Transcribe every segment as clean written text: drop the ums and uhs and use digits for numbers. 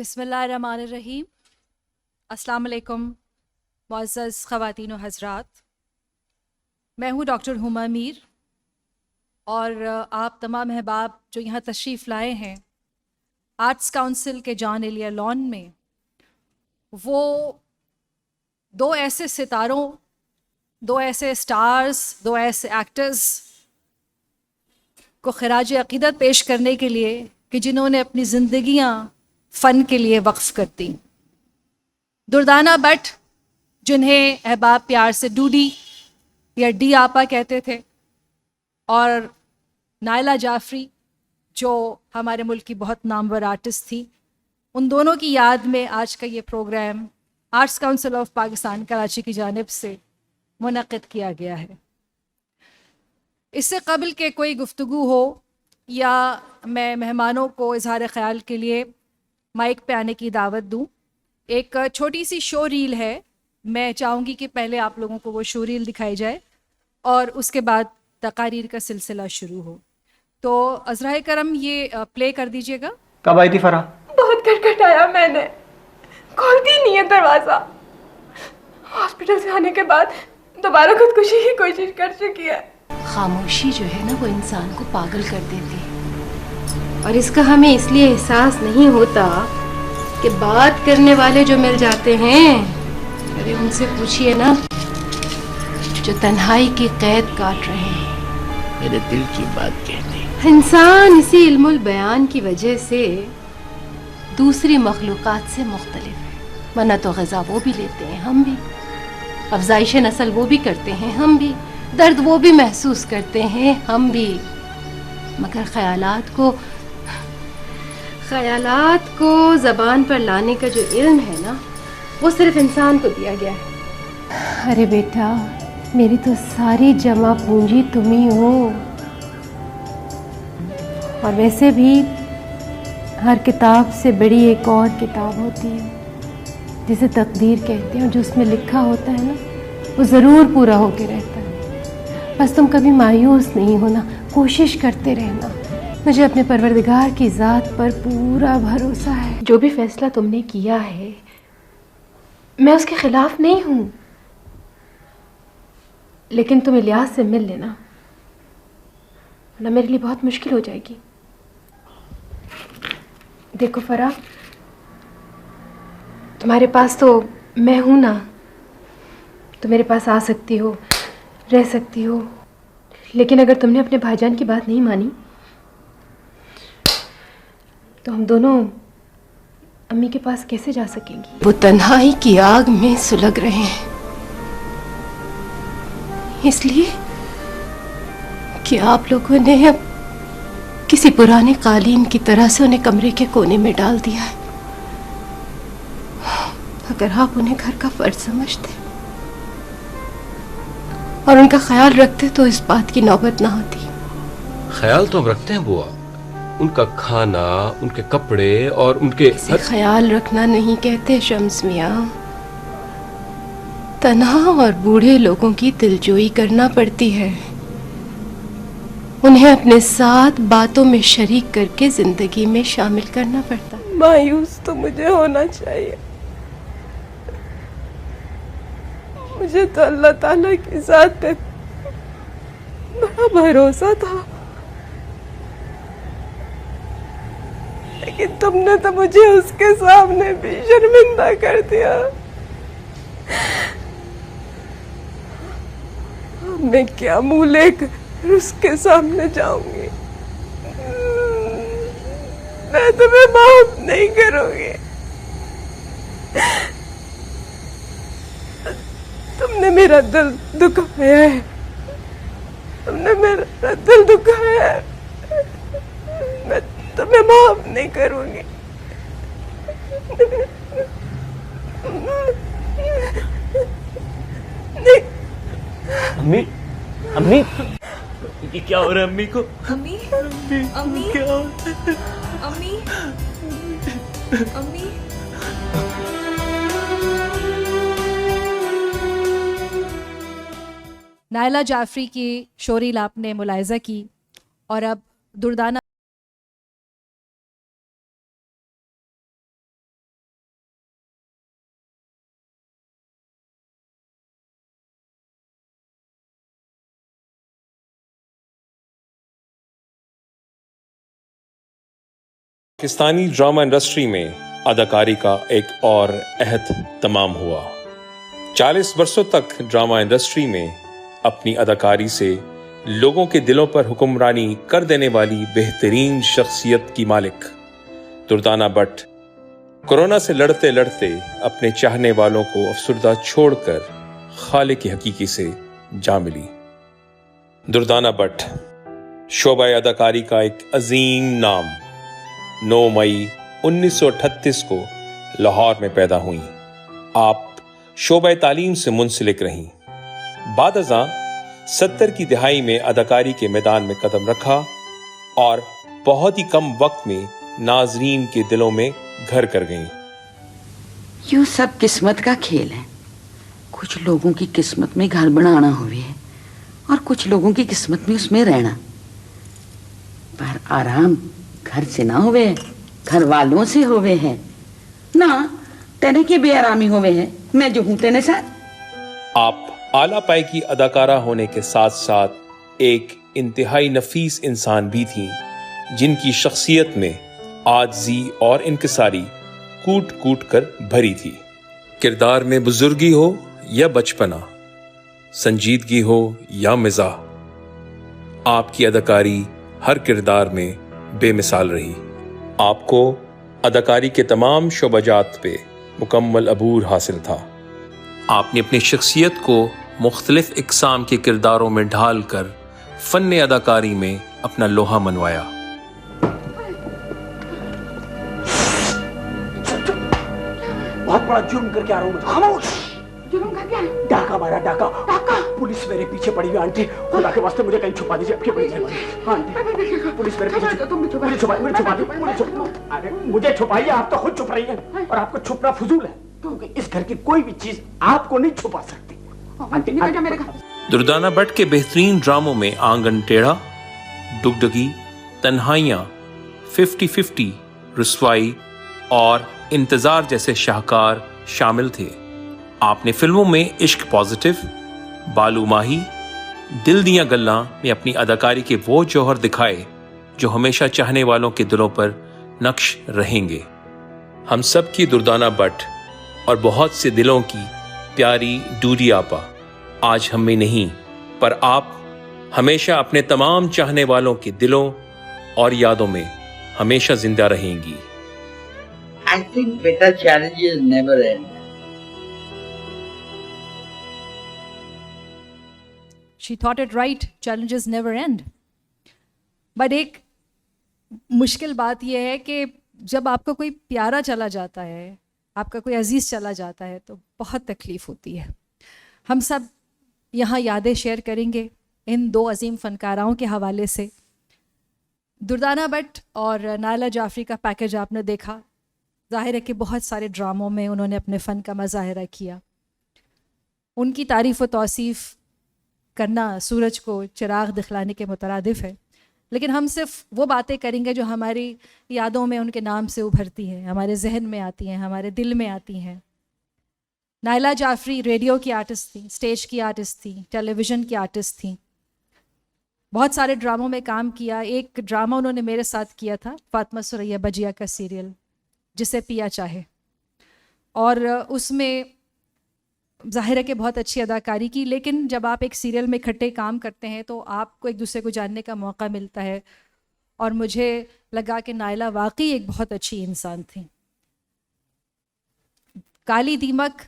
بسم اللہ الرحمن الرحیم۔ السلام علیکم معزز خواتین و حضرات، میں ہوں ڈاکٹر ہما میر، اور آپ تمام احباب جو یہاں تشریف لائے ہیں آرٹس کونسل کے جان ایلیا لان میں، وہ دو ایسے ستاروں، دو ایسے سٹارز، دو ایسے ایکٹرز کو خراج عقیدت پیش کرنے کے لیے کہ جنہوں نے اپنی زندگیاں فن کے لیے وقف کر دیں۔ دردانہ بٹ، جنہیں احباب پیار سے ڈوڈی یا ڈی آپا کہتے تھے، اور نائلہ جعفری جو ہمارے ملک کی بہت نامور آرٹسٹ تھی، ان دونوں کی یاد میں آج کا یہ program arts council of Pakistan Karachi کی جانب سے منعقد کیا گیا ہے۔ اس سے قبل کہ کوئی گفتگو ہو یا میں مہمانوں کو اظہار خیال کے لیے مائک پہ آنے کی دعوت دوں، ایک چھوٹی سی شو ریل ہے، میں چاہوں گی کہ پہلے آپ لوگوں کو وہ شو ریل دکھائی جائے اور اس کے بعد تقاریر کا سلسلہ شروع ہو۔ تو عذرائے کرم یہ پلے کر دیجیے گا۔ کب آئی تھی فرح؟ بہت کھٹکھٹایا میں نے، کھولتی نہیں ہے دروازہ۔ ہاسپٹل سے آنے کے بعد دوبارہ خودکشی کی کوشش کر چکی ہے۔ خاموشی جو ہے نا، وہ انسان کو پاگل کر دیتی ہے، اور اس کا ہمیں اس لیے احساس نہیں ہوتا کہ بات کرنے والے جو مل جاتے ہیں، ارے ان سے پوچھئے نا جو تنہائی کی قید کاٹ رہے ہیں، میرے دل کی بات کہتے ہیں۔ انسان اسی علم البیان کی وجہ سے دوسری مخلوقات سے مختلف ہے، ورنہ تو غذا وہ بھی لیتے ہیں، ہم بھی، افزائش نسل وہ بھی کرتے ہیں، ہم بھی، درد وہ بھی محسوس کرتے ہیں، ہم بھی، مگر خیالات کو زبان پر لانے کا جو علم ہے نا، وہ صرف انسان کو دیا گیا ہے۔ ارے بیٹا، میری تو ساری جمع پونجی تم ہی ہو، اور ویسے بھی ہر کتاب سے بڑی ایک اور کتاب ہوتی ہے جسے تقدیر کہتے ہیں، اور جو اس میں لکھا ہوتا ہے نا وہ ضرور پورا ہو کے رہتا ہے۔ بس تم کبھی مایوس نہیں ہونا، کوشش کرتے رہنا۔ مجھے اپنے پروردگار کی ذات پر پورا بھروسہ ہے۔ جو بھی فیصلہ تم نے کیا ہے میں اس کے خلاف نہیں ہوں، لیکن تم الیاس سے مل لینا، ورنہ میرے لیے بہت مشکل ہو جائے گی۔ دیکھو فرح، تمہارے پاس تو میں ہوں نا، تو میرے پاس آ سکتی ہو، رہ سکتی ہو، لیکن اگر تم نے اپنے بھائی جان کی بات نہیں مانی تو ہم دونوں امی کے پاس کیسے جا سکیں گی؟ وہ تنہائی کی آگ میں سلگ رہے ہیں، اس لیے کہ آپ لوگوں نے اب کسی پرانے قالین کی طرح سے انہیں کمرے کے کونے میں ڈال دیا ہے۔ اگر آپ انہیں گھر کا فرد سمجھتے اور ان کا خیال رکھتے تو اس بات کی نوبت نہ ہوتی۔ خیال تو ہم رکھتے ہیں بوا، ان کا کھانا، ان کے کپڑے اور ان کے اسے خیال رکھنا نہیں کہتے شمس میاں، تنہا اور بوڑھے لوگوں کی دلجوئی کرنا پڑتی ہے، انہیں اپنے ساتھ باتوں میں شریک کر کے زندگی میں شامل کرنا پڑتا۔ مایوس تو مجھے ہونا چاہیے، مجھے تو اللہ تعالیٰ کی ذات پہ بڑا بھروسہ تھا، لیکن تم نے تو مجھے اس کے سامنے بھی شرمندہ کر دیا۔ میں کیا منہ لے کر اس کے سامنے جاؤں گی؟ میں تمہیں معاف نہیں کروں گی۔ تم نے میرا دل دکھایا ہے، تم نے میرا دل دکھایا ہے، میں تمہیں معاف نہیں کروں گی۔ امی، امی، یہ کیا ہو رہا ہے امی کو؟ امی، امی، کیا ہو رہا ہے؟ امی، امی۔ نائلہ جعفری کی شو ریل آپ نے ملاحظہ کی، اور اب دردانہ پاکستانی ڈرامہ انڈسٹری میں اداکاری کا ایک اور عہد تمام ہوا۔ 40 برسوں تک ڈرامہ انڈسٹری میں اپنی اداکاری سے لوگوں کے دلوں پر حکمرانی کر دینے والی بہترین شخصیت کی مالک دردانہ بٹ کورونا سے لڑتے لڑتے اپنے چاہنے والوں کو افسردہ چھوڑ کر خالق حقیقی سے جا ملی۔ دردانہ بٹ شعبہ اداکاری کا ایک عظیم نام 9 مئی 1938 کو لاہور میں پیدا ہوئیں۔ آپ شعبہ تعلیم سے منسلک رہیں۔ بعد ازاں 70 کی دہائی میں اداکاری کے میدان میں قدم رکھا اور بہت ہی کم وقت میں ناظرین کے دلوں میں گھر کر گئیں۔ یوں سب قسمت کا کھیل ہے۔ کچھ لوگوں کی قسمت میں گھر بنانا ہوئے ہے اور کچھ لوگوں کی قسمت میں اس میں رہنا، پر آرام گھر سے نہ ہوئے ہے، گھر والوں سے ہوئے ہے نہ تینے کے بے آرامی ہوئے ہیں۔ میں جو ہوں تینے ساتھ۔ آپ اعلیٰ پائے کی اداکارہ ہونے کے ساتھ ساتھ ایک انتہائی نفیس انسان بھی تھیں، جن کی شخصیت میں عاجزی اور انکساری کوٹ کوٹ کر بھری تھی۔ کردار میں بزرگی ہو یا بچپنا، سنجیدگی ہو یا مزاح، آپ کی اداکاری ہر کردار میں بے مثال رہی۔ آپ کو اداکاری کے تمام شعبہ جات پہ مکمل عبور حاصل تھا۔ آپ نے اپنی شخصیت کو مختلف اقسام کے کرداروں میں ڈھال کر فن اداکاری میں اپنا لوہا منوایا۔ بہت بڑا جرم کر کے آ رہا ہوں میں۔ خاموش! جرم کا کیا ہے؟ ڈاکہ مارا، ڈاکہ۔ پولیس میرے پیچھے پڑی ہوئی آنٹی، خدا کے واسطے مجھے کہیں چھپا دیجیے۔ آنٹی پولیس میرے پیچھے ارے مجھے چھپائیے، آپ تو خود چھپ رہی ہیں اور آپ کو چھپنا فضول ہے کیونکہ اس گھر کی کوئی بھی چیز آپ کو نہیں چھپا سکتی۔ دردانہ بٹ کے بہترین ڈراموں میں آنگن ٹیڑھا، ڈگڈگی، تنہائیاں، 50-50، رسوائی اور انتظار جیسے شاہکار شامل تھے۔ آپ نے فلموں میں عشق پازیٹو، بالو ماہی، دل دیاں گلاں میں اپنی اداکاری کے وہ جوہر دکھائے جو ہمیشہ چاہنے والوں کے دلوں پر نقش رہیں گے۔ ہم سب کی دردانہ بٹ اور بہت سے دلوں کی پیاری ڈوڈی آپا آج ہم میں نہیں، پر آپ ہمیشہ اپنے تمام چاہنے والوں کے دلوں اور یادوں میں ہمیشہ زندہ رہیں گی۔ I think better challenges never end. She thought it right, challenges never end. But ایک مشکل بات یہ ہے کہ جب آپ کا کوئی پیارا چلا جاتا ہے، آپ کا کوئی عزیز چلا جاتا ہے تو بہت تکلیف ہوتی ہے۔ ہم سب یہاں یادیں شیئر کریں گے ان 2 عظیم فنکاراؤں کے حوالے سے۔ دردانہ بٹ اور نائلہ جعفری کا پیکج آپ نے دیکھا، ظاہر ہے کہ بہت سارے ڈراموں میں انہوں نے اپنے فن کا مظاہرہ کیا۔ ان کی تعریف و توصیف کرنا سورج کو چراغ دکھلانے کے مترادف ہے، لیکن ہم صرف وہ باتیں کریں گے جو ہماری یادوں میں ان کے نام سے ابھرتی ہیں، ہمارے ذہن میں آتی ہیں، ہمارے دل میں آتی ہیں۔ نائلہ جعفری ریڈیو کی آرٹسٹ تھیں، اسٹیج کی آرٹسٹ تھیں، ٹیلی ویژن کی آرٹسٹ تھیں، بہت سارے ڈراموں میں کام کیا۔ ایک ڈرامہ انہوں نے میرے ساتھ کیا تھا، فاطمہ سریا بجیا کا سیریل جسے پیا چاہے، اور اس میں ظاہر ہے کہ بہت اچھی اداکاری کی، لیکن جب آپ ایک سیریل میں اکٹھے کام کرتے ہیں تو آپ کو ایک دوسرے کو جاننے کا موقع ملتا ہے، اور مجھے لگا کہ نائلہ واقعی ایک بہت اچھی انسان تھی۔ کالی دیمک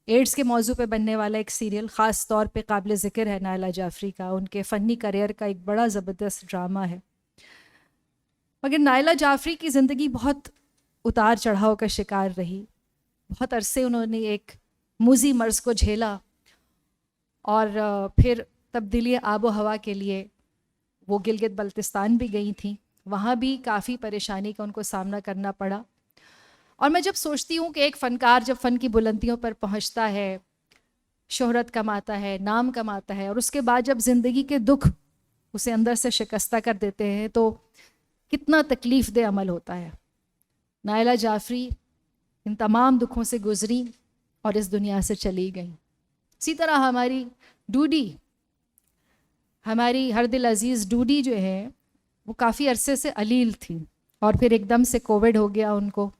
ایڈز کے موضوع پہ بننے والا ایک سیریل خاص طور پہ قابل ذکر ہے نائلہ جعفری کا، ان کے فنی کریئر کا ایک بڑا زبردست ڈرامہ ہے۔ مگر نائلہ جعفری کی زندگی بہت اتار چڑھاؤ کا شکار رہی۔ بہت عرصے انہوں نے ایک موذی مرض کو جھیلا، اور پھر تبدیلی آب و ہوا کے لیے وہ گلگت بلتستان بھی گئی تھیں، وہاں بھی کافی پریشانی کا ان کو سامنا کرنا پڑا۔ اور میں جب سوچتی ہوں کہ ایک فنکار جب فن کی بلندیوں پر پہنچتا ہے، شہرت کماتا ہے، نام کماتا ہے، اور اس کے بعد جب زندگی کے دکھ اسے اندر سے شکستہ کر دیتے ہیں تو کتنا تکلیف دہ عمل ہوتا ہے۔ نائلہ جعفری ان تمام دکھوں سے گزری اور اس دنیا سے چلی گئیں۔ اسی طرح ہماری ڈوڈی، ہماری ہر دل عزیز ڈوڈی جو ہے وہ کافی عرصے سے علیل تھی، اور پھر ایک دم سے کووڈ ہو گیا ان کو,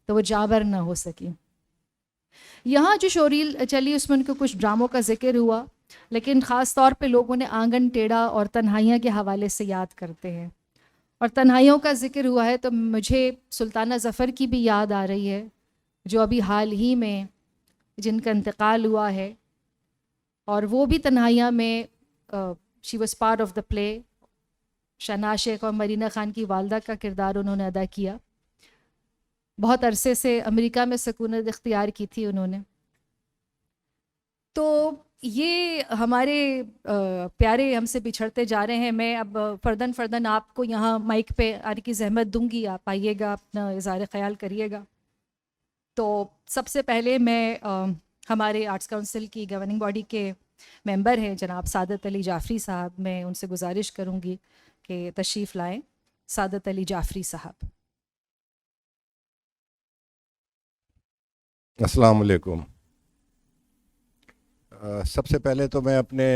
تو وہ جابر نہ ہو سکی. یہاں جو شوریل چلی اس میں ان کے کچھ ڈراموں کا ذکر ہوا, لیکن خاص طور پہ لوگوں نے آنگن ٹیڑھا اور تنہائیاں کے حوالے سے یاد کرتے ہیں. اور تنہائیوں کا ذکر ہوا ہے تو مجھے سلطانہ ظفر کی بھی یاد آ رہی ہے, جو ابھی حال ہی میں جن کا انتقال ہوا ہے, اور وہ بھی تنہائیاں میں she was part of the play. Shahnaz Sheikh اور مرینا خان کی والدہ کا کردار انہوں نے ادا کیا. بہت عرصے سے امریکہ میں سکونت اختیار کی تھی انہوں نے. تو یہ ہمارے پیارے ہم سے بچھڑتے جا رہے ہیں. میں اب فرداً آپ کو یہاں مائک پہ آنے کی زحمت دوں گی, آپ آئیے گا, اپنا اظہار خیال کریے گا. تو سب سے پہلے میں ہمارے آرٹس کونسل کی گورننگ باڈی کے ممبر ہیں جناب سعادت علی جعفری صاحب, میں ان سے گزارش کروں گی کہ تشریف لائیں. سعادت علی جعفری صاحب. السلام علیکم. سب سے پہلے تو میں اپنے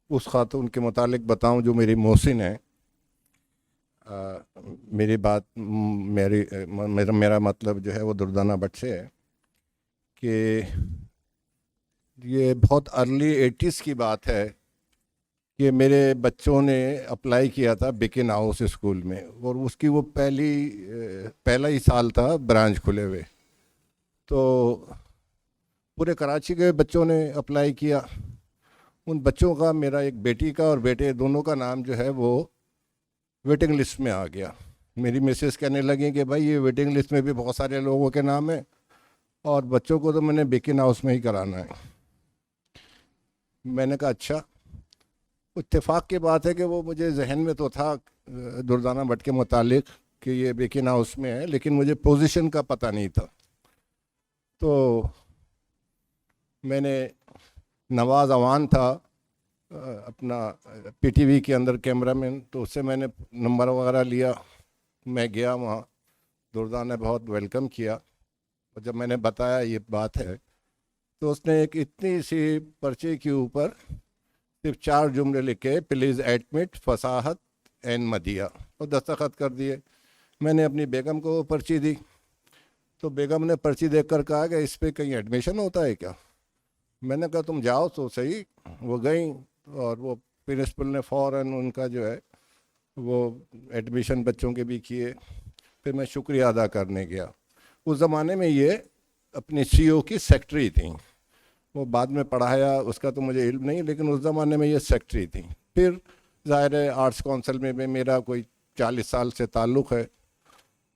اس خاتون کے متعلق بتاؤں جو میری محسن ہے. میرا مطلب جو ہے وہ دردانہ بٹ سے ہے کہ یہ بہت ارلی 80s کی بات ہے کہ میرے بچوں نے اپلائی کیا تھا بیکن ہاؤس اسکول میں, اور اس کی وہ پہلا ہی سال تھا برانچ کھلے ہوئے. تو پورے کراچی کے بچوں نے اپلائی کیا. ان بچوں کا, میرا ایک بیٹی کا اور بیٹے دونوں کا نام جو ہے وہ ویٹنگ لسٹ میں آ گیا. میری مسز کہنے لگیں کہ بھائی یہ ویٹنگ لسٹ میں بھی بہت سارے لوگوں کے نام ہیں, اور بچوں کو تو میں نے بیکن ہاؤس میں ہی کرانا ہے. میں نے کہا اچھا. اتفاق کی بات ہے کہ وہ مجھے ذہن میں تو تھا دردانہ بٹ کے متعلق کہ یہ بیکن ہاؤس میں ہے, لیکن مجھے پوزیشن کا پتہ نہیں تھا. تو میں نے نواز اوان تھا اپنا پی ٹی وی کے اندر کیمرہ مین, تو اس سے میں نے نمبر وغیرہ لیا. میں گیا وہاں, دردانہ نے بہت ویلکم کیا, اور جب میں نے بتایا یہ بات ہے تو اس نے ایک اتنی سی پرچے کے اوپر صرف 4 جملے لکھے, پلیز ایڈمٹ فصاحت اینڈ مدیہ, اور دستخط کر دیے. میں نے اپنی بیگم کو وہ پرچی دی, تو بیگم نے پرچی دیکھ کر کہا کہ اس پہ کہیں ایڈمیشن ہوتا ہے کیا. میں نے کہا تم جاؤ تو صحیح. وہ گئیں, اور وہ پرنسپل نے فوراً ان کا جو ہے وہ ایڈمیشن بچوں کے بھی کیے. پھر میں شکریہ ادا کرنے گیا. اس زمانے میں یہ اپنی سی او کی سیکٹری تھیں, وہ بعد میں پڑھایا اس کا تو مجھے علم نہیں, لیکن اس زمانے میں یہ سیکٹری تھیں. پھر ظاہر ہے آرٹس کونسل میں بھی میرا کوئی 40 سال سے تعلق ہے,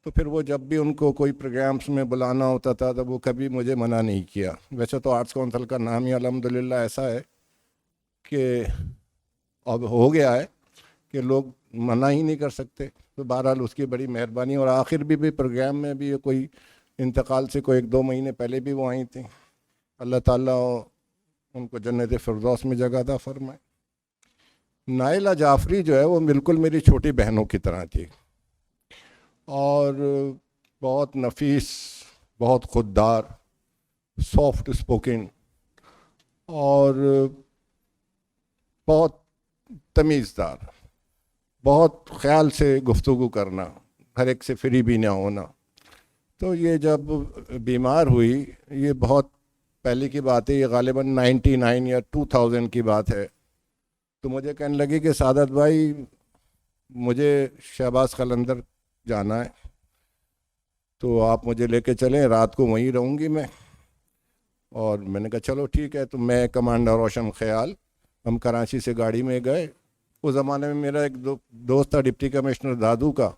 تو پھر وہ جب بھی ان کو کوئی پروگرامس میں بلانا ہوتا تھا تو وہ کبھی مجھے منع نہیں کیا. ویسے تو آرٹس کونسل کا نام ہی الحمدللہ ایسا ہے کہ اب ہو گیا ہے کہ لوگ منع ہی نہیں کر سکتے. تو بہرحال اس کی بڑی مہربانی, اور آخر بھی پروگرام میں بھی کوئی انتقال سے کوئی 1-2 مہینے پہلے بھی وہ آئی تھیں. اللہ تعالیٰ ان کو جنت فردوس میں جگہ عطا فرمائے. نائلہ جعفری جو ہے وہ بالکل میری چھوٹی بہنوں کی طرح تھی, اور بہت نفیس, بہت خوددار, سافٹ اسپوکن, اور بہت تمیزدار, بہت خیال سے گفتگو کرنا, ہر ایک سے فری بھی نہ ہونا. تو یہ جب بیمار ہوئی, یہ بہت پہلے کی بات ہے, یہ غالباً 99 یا 2000 کی بات ہے. تو مجھے کہنے لگی کہ سعادت بھائی مجھے شہباز قلندر جانا ہے, تو آپ مجھے لے کے چلیں, رات کو وہیں رہوں گی میں. اور میں نے کہا چلو ٹھیک ہے. تو میں کمانڈر روشن خیال, ہم کراچی سے گاڑی میں گئے. اس زمانے میں میرا ایک دوست تھا ڈپٹی کمشنر دادو کا,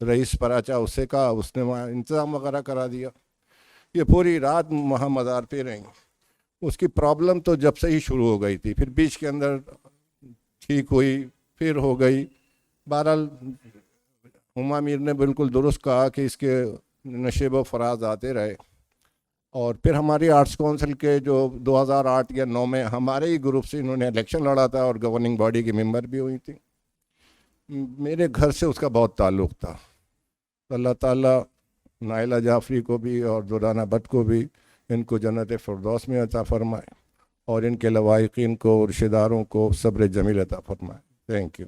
رئیس پراچا, اس سے کہا, اس نے وہاں انتظام وغیرہ کرا دیا. یہ پوری رات وہاں مزار پہ رہیں. اس کی پرابلم تو جب سے ہی شروع ہو گئی تھی, پھر بیچ کے اندر ٹھیک ہوئی, پھر ہو گئی. بہرحال ہما میر نے بالکل درست کہا کہ اس کے نشیب و فراز آتے رہے. اور پھر ہماری آرٹس کونسل کے جو 2008 یا 2009 میں ہمارے ہی گروپ سے انہوں نے الیکشن لڑا تھا, اور گورننگ باڈی کی ممبر بھی ہوئی تھی. میرے گھر سے اس کا بہت تعلق تھا. اللہ تعالیٰ نائلہ جعفری کو بھی اور دردانہ بٹ کو بھی ان کو جنت فردوس میں عطا فرمائے, اور ان کے لواحقین کو, رشتہ داروں کو صبر جمیل عطا فرمائے. Thank you.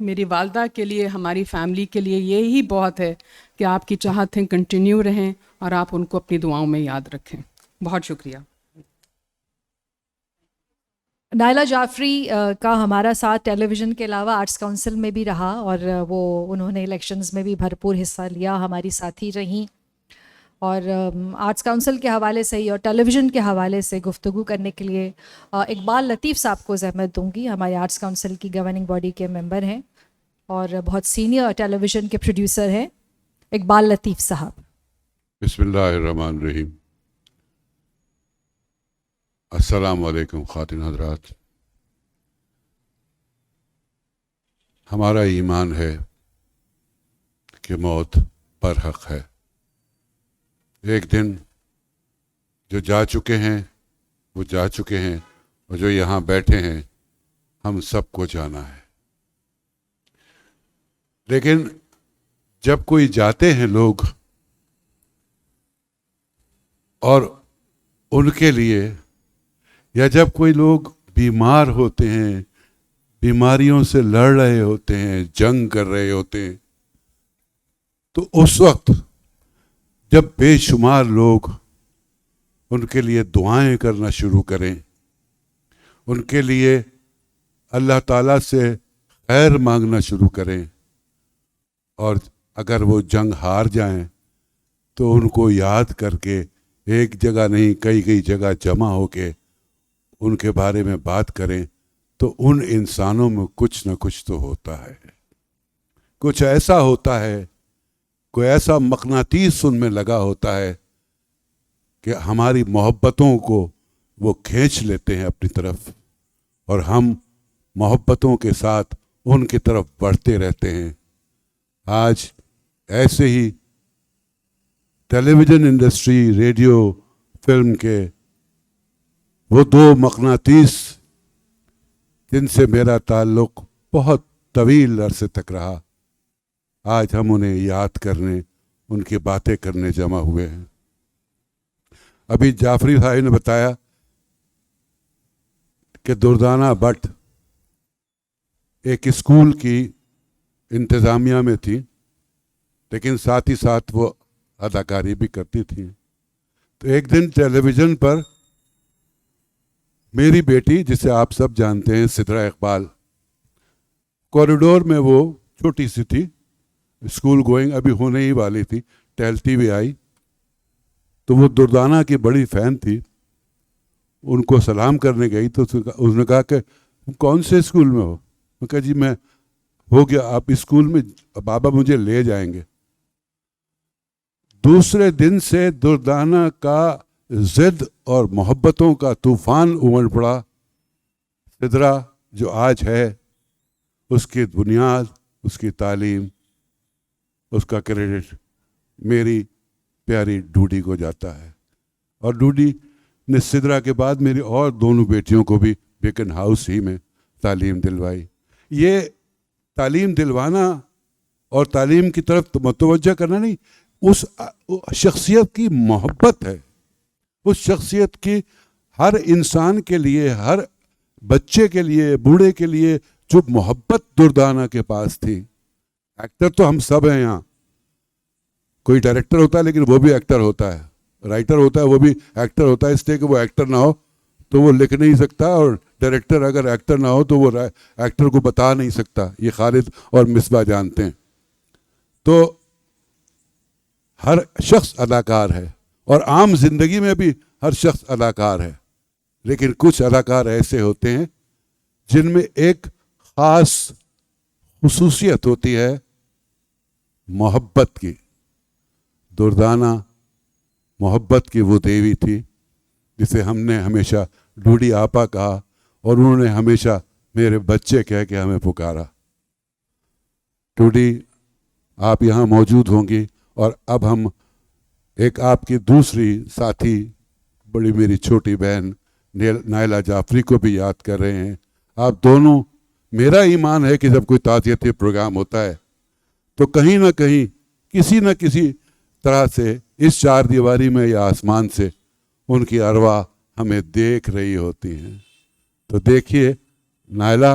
میری والدہ کے لیے, ہماری فیملی کے لیے یہی بہت ہے کہ آپ کی چاہتیں کنٹینیو رہیں اور آپ ان کو اپنی دعاؤں میں یاد رکھیں. بہت شکریہ. نائلہ جعفری کا ہمارا ساتھ ٹیلی ویژن کے علاوہ آرٹس کونسل میں بھی رہا, اور انہوں نے الیکشنز میں بھی بھرپور حصہ لیا, ہماری ساتھی رہیں, اور آرٹس کونسل کے حوالے سے ہی اور ٹیلی ویژن کے حوالے سے گفتگو کرنے کے لیے اقبال لطیف صاحب کو زحمت دوں گی. ہمارے آرٹس کونسل کی گورننگ باڈی کے ممبر ہیں اور بہت سینئر ٹیلی ویژن کے پروڈیوسر ہیں, اقبال لطیف صاحب. بسم اللہ الرحمن الرحیم. السلام علیکم خواتین حضرات. ہمارا ایمان ہے کہ موت برحق ہے. ایک دن جو جا چکے ہیں وہ جا چکے ہیں, اور جو یہاں بیٹھے ہیں ہم سب کو جانا ہے. لیکن جب کوئی جاتے ہیں لوگ اور ان کے لیے, یا جب کوئی لوگ بیمار ہوتے ہیں, بیماریوں سے لڑ رہے ہوتے ہیں, جنگ کر رہے ہوتے ہیں, تو اس وقت جب بے شمار لوگ ان کے لیے دعائیں کرنا شروع کریں, ان کے لیے اللہ تعالیٰ سے خیر مانگنا شروع کریں, اور اگر وہ جنگ ہار جائیں تو ان کو یاد کر کے ایک جگہ نہیں کئی جگہ جمع ہو کے ان کے بارے میں بات کریں, تو ان انسانوں میں کچھ نہ کچھ تو ہوتا ہے. کچھ ایسا ہوتا ہے, کوئی ایسا مقناطیس ان میں لگا ہوتا ہے کہ ہماری محبتوں کو وہ کھینچ لیتے ہیں اپنی طرف, اور ہم محبتوں کے ساتھ ان کی طرف بڑھتے رہتے ہیں. آج ایسے ہی ٹیلی ویژن انڈسٹری, ریڈیو, فلم کے وہ دو مقناطیس جن سے میرا تعلق بہت طویل عرصے تک رہا, آج ہم انہیں یاد کرنے, ان کی باتیں کرنے جمع ہوئے ہیں. ابھی جعفری بھائی نے بتایا کہ دردانہ بٹ ایک اسکول کی انتظامیہ میں تھی, لیکن ساتھ ہی ساتھ وہ اداکاری بھی کرتی تھیں. تو ایک دن ٹیلی ویژن پر میری بیٹی, جسے آپ سب جانتے ہیں, سدرا اقبال, کوریڈور میں وہ چھوٹی سی تھی, اسکول گوئنگ ابھی ہونے ہی والی تھی, ٹہلتی ہوئی آئی, تو وہ دردانہ کی بڑی فین تھی. ان کو سلام کرنے گئی تو اس نے کہا کہ کون سے اسکول میں ہو؟ میں کہا جی میں ہو گیا آپ اسکول میں, بابا مجھے لے جائیں گے. دوسرے دن سے دردانہ کا ضد اور محبتوں کا طوفان امڑ پڑا. سدرا جو آج ہے, اس کی بنیاد, اس کی تعلیم, اس کا کریڈٹ میری پیاری ڈوڈی کو جاتا ہے. اور ڈوڈی نے سدرا کے بعد میری اور دونوں بیٹیوں کو بھی بیکن ہاؤس ہی میں تعلیم دلوائی. یہ تعلیم دلوانا اور تعلیم کی طرف متوجہ کرنا نہیں, اس شخصیت کی محبت ہے. اس شخصیت کی ہر انسان کے لیے, ہر بچے کے لیے, بوڑھے کے لیے جو محبت دردانہ کے پاس تھی. ایکٹر تو ہم سب ہیں یہاں, کوئی ڈائریکٹر ہوتا ہے لیکن وہ بھی ایکٹر ہوتا ہے, رائٹر ہوتا ہے وہ بھی ایکٹر ہوتا ہے, اس لیے کہ وہ ایکٹر نہ ہو تو وہ لکھ نہیں سکتا, اور ڈائریکٹر اگر ایکٹر نہ ہو تو وہ ایکٹر کو بتا نہیں سکتا. یہ خالد اور مصباح جانتے ہیں. تو ہر شخص اداکار ہے, اور عام زندگی میں بھی ہر شخص اداکار ہے, لیکن کچھ اداکار ایسے ہوتے ہیں جن میں ایک خاص خصوصیت ہوتی ہے محبت کی. دردانہ محبت کی وہ دیوی تھی جسے ہم نے ہمیشہ ڈوڈی آپا کہا, اور انہوں نے ہمیشہ میرے بچے کہہ کے ہمیں پکارا. ڈوڈی آپ یہاں موجود ہوں گی, اور اب ہم ایک آپ کی دوسری ساتھی, بڑی میری چھوٹی بہن نائلہ جعفری کو بھی یاد کر رہے ہیں. آپ دونوں, میرا ایمان ہے کہ جب کوئی تعزیتی پروگرام ہوتا ہے تو کہیں نہ کہیں کسی نہ کسی طرح سے اس چار دیواری میں یا آسمان سے ان کی ارواح ہمیں دیکھ رہی ہوتی ہیں. تو دیکھیے Naila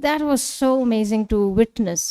That was so amazing to witness।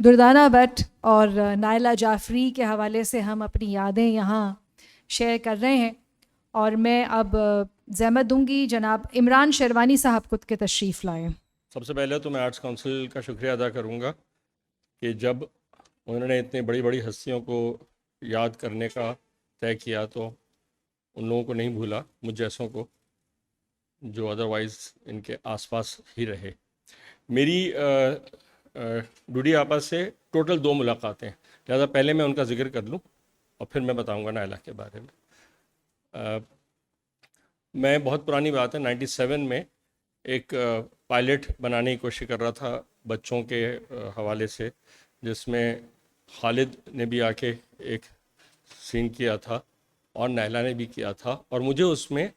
Durdana Butt اور نائلہ جعفری کے حوالے سے ہم اپنی یادیں یہاں شیئر کر رہے ہیں، اور میں اب زحمت دوں گی جناب عمران شیروانی صاحب خود کے تشریف لائیں۔ سب سے پہلے تو میں آرٹس کونسل کا شکریہ ادا کروں گا کہ جب انہوں نے اتنی بڑی بڑی ہستیوں کو یاد کرنے کا طے کیا تو ان لوگوں کو نہیں بھولا، مجھ جیسوں کو جو ادروائز ان کے آس پاس ہی رہے۔ میری ڈوڈی آپا سے ٹوٹل 2 ملاقاتیں، لہٰذا پہلے میں ان کا ذکر کر لوں اور پھر میں بتاؤں گا نائلہ کے بارے میں۔ میں بہت پرانی بات ہے 97 میں ایک پائلٹ بنانے کی کوشش کر رہا تھا بچوں کے حوالے سے، جس میں خالد نے بھی آ کے ایک سین کیا تھا اور نائلہ نے بھی کیا تھا، اور مجھے اس میں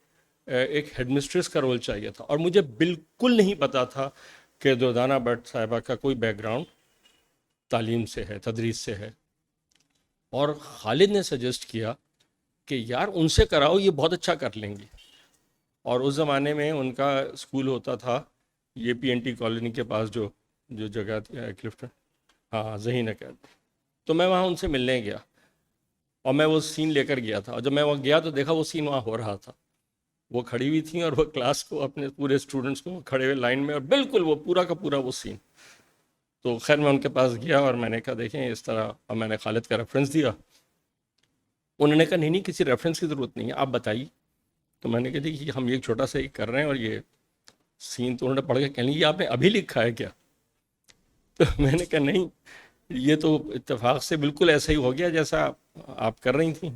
ایک ہیڈ مسٹریس کا رول چاہیے تھا، اور مجھے بالکل نہیں پتا تھا کہ دردانہ بٹ صاحبہ کا کوئی بیک گراؤنڈ تعلیم سے ہے، تدریس سے ہے، اور خالد نے سجیسٹ کیا کہ یار ان سے کراؤ، یہ بہت اچھا کر لیں گی۔ اور اس زمانے میں ان کا اسکول ہوتا تھا یہ PNT کالونی کے پاس جو جگہ تھی کلفٹن، ہاں ذہین اکیڈمی، تو میں وہاں ان سے ملنے گیا اور میں وہ سین لے کر گیا تھا، اور جب میں وہاں گیا تو دیکھا وہ سین وہاں ہو رہا تھا، وہ کھڑی ہوئی تھیں اور وہ کلاس کو اپنے پورے اسٹوڈنٹس کو کھڑے ہوئے لائن میں، اور بالکل وہ پورا کا پورا وہ سین۔ تو خیر میں ان کے پاس گیا اور میں نے کہا دیکھیں اس طرح، اور میں نے خالد کا ریفرنس دیا، انہوں نے کہا نہیں کسی ریفرنس کی ضرورت نہیں ہے، آپ بتائیے۔ تو میں نے کہا دیکھیے ہم ایک چھوٹا سا ایک کر رہے ہیں اور یہ سین، تو انہوں نے پڑھ کے کہنے یہ آپ نے ابھی لکھا ہے کیا؟ تو میں نے کہا نہیں، یہ تو اتفاق سے بالکل ایسا ہی ہو گیا جیسا آپ کر رہی تھیں۔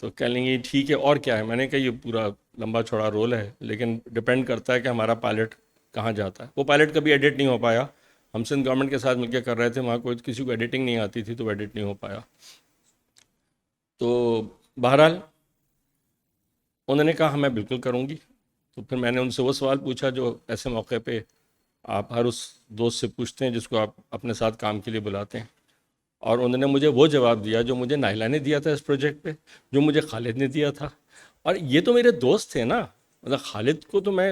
تو کہہ لیں گے ٹھیک ہے اور کیا ہے؟ میں نے کہا یہ پورا لمبا چوڑا رول ہے، لیکن ڈپینڈ کرتا ہے کہ ہمارا پائلٹ کہاں جاتا ہے۔ وہ پائلٹ کبھی ایڈٹ نہیں ہو پایا، ہم سندھ گورنمنٹ کے ساتھ مل کے کر رہے تھے، وہاں کوئی کسی کو ایڈیٹنگ نہیں آتی تھی تو وہ ایڈٹ نہیں ہو پایا۔ تو بہرحال انہوں نے کہا میں بالکل کروں گی۔ تو پھر میں نے ان سے وہ سوال پوچھا جو ایسے موقع پہ آپ ہر اس دوست سے پوچھتے ہیں جس کو آپ اپنے ساتھ کام کے لیے بلاتے ہیں، اور انہوں نے مجھے وہ جواب دیا جو مجھے نائلہ نے دیا تھا اس پروجیکٹ پہ، جو مجھے خالد نے دیا تھا، اور یہ تو میرے دوست تھے نا، مطلب خالد کو تو میں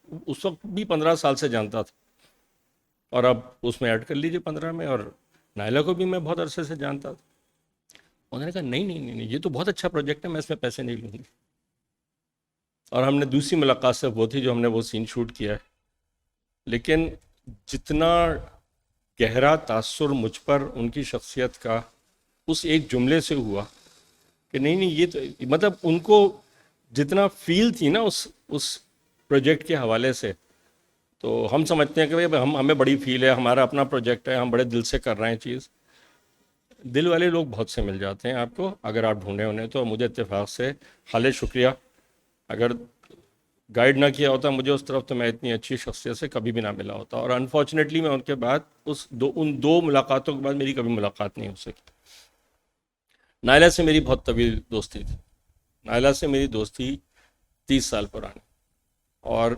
اس وقت بھی 15 سال سے جانتا تھا، اور اب اس میں ایڈ کر لیجیے 15 میں، اور نائلہ کو بھی میں بہت عرصے سے جانتا تھا۔ انہوں نے کہا نہیں یہ تو بہت اچھا پروجیکٹ ہے، میں اس میں پیسے نہیں لوں گی۔ اور ہم نے دوسری ملاقات سے وہ تھی جو ہم نے وہ سین شوٹ کیا ہے، لیکن جتنا گہرا تاثر مجھ پر ان کی شخصیت کا اس ایک جملے سے ہوا کہ نہیں یہ تو مطلب ان کو جتنا فیل تھی نا اس پروجیکٹ کے حوالے سے، تو ہم سمجھتے ہیں کہ بھائی ہمیں بڑی فیل ہے، ہمارا اپنا پروجیکٹ ہے، ہم بڑے دل سے کر رہے ہیں چیز۔ دل والے لوگ بہت سے مل جاتے ہیں آپ کو اگر آپ ڈھونڈے انہیں، تو مجھے اتفاق سے خالد شکریہ، اگر گائیڈ نہ کیا ہوتا مجھے اس طرف تو میں اتنی اچھی شخصیت سے کبھی بھی نہ ملا ہوتا، اور انفارچونیٹلی میں ان کے بعد ان دو ملاقاتوں کے بعد میری کبھی ملاقات نہیں ہو سکی۔ نائلہ سے میری بہت طویل دوستی تھی، نائلہ سے میری دوستی 30 سال پرانی، اور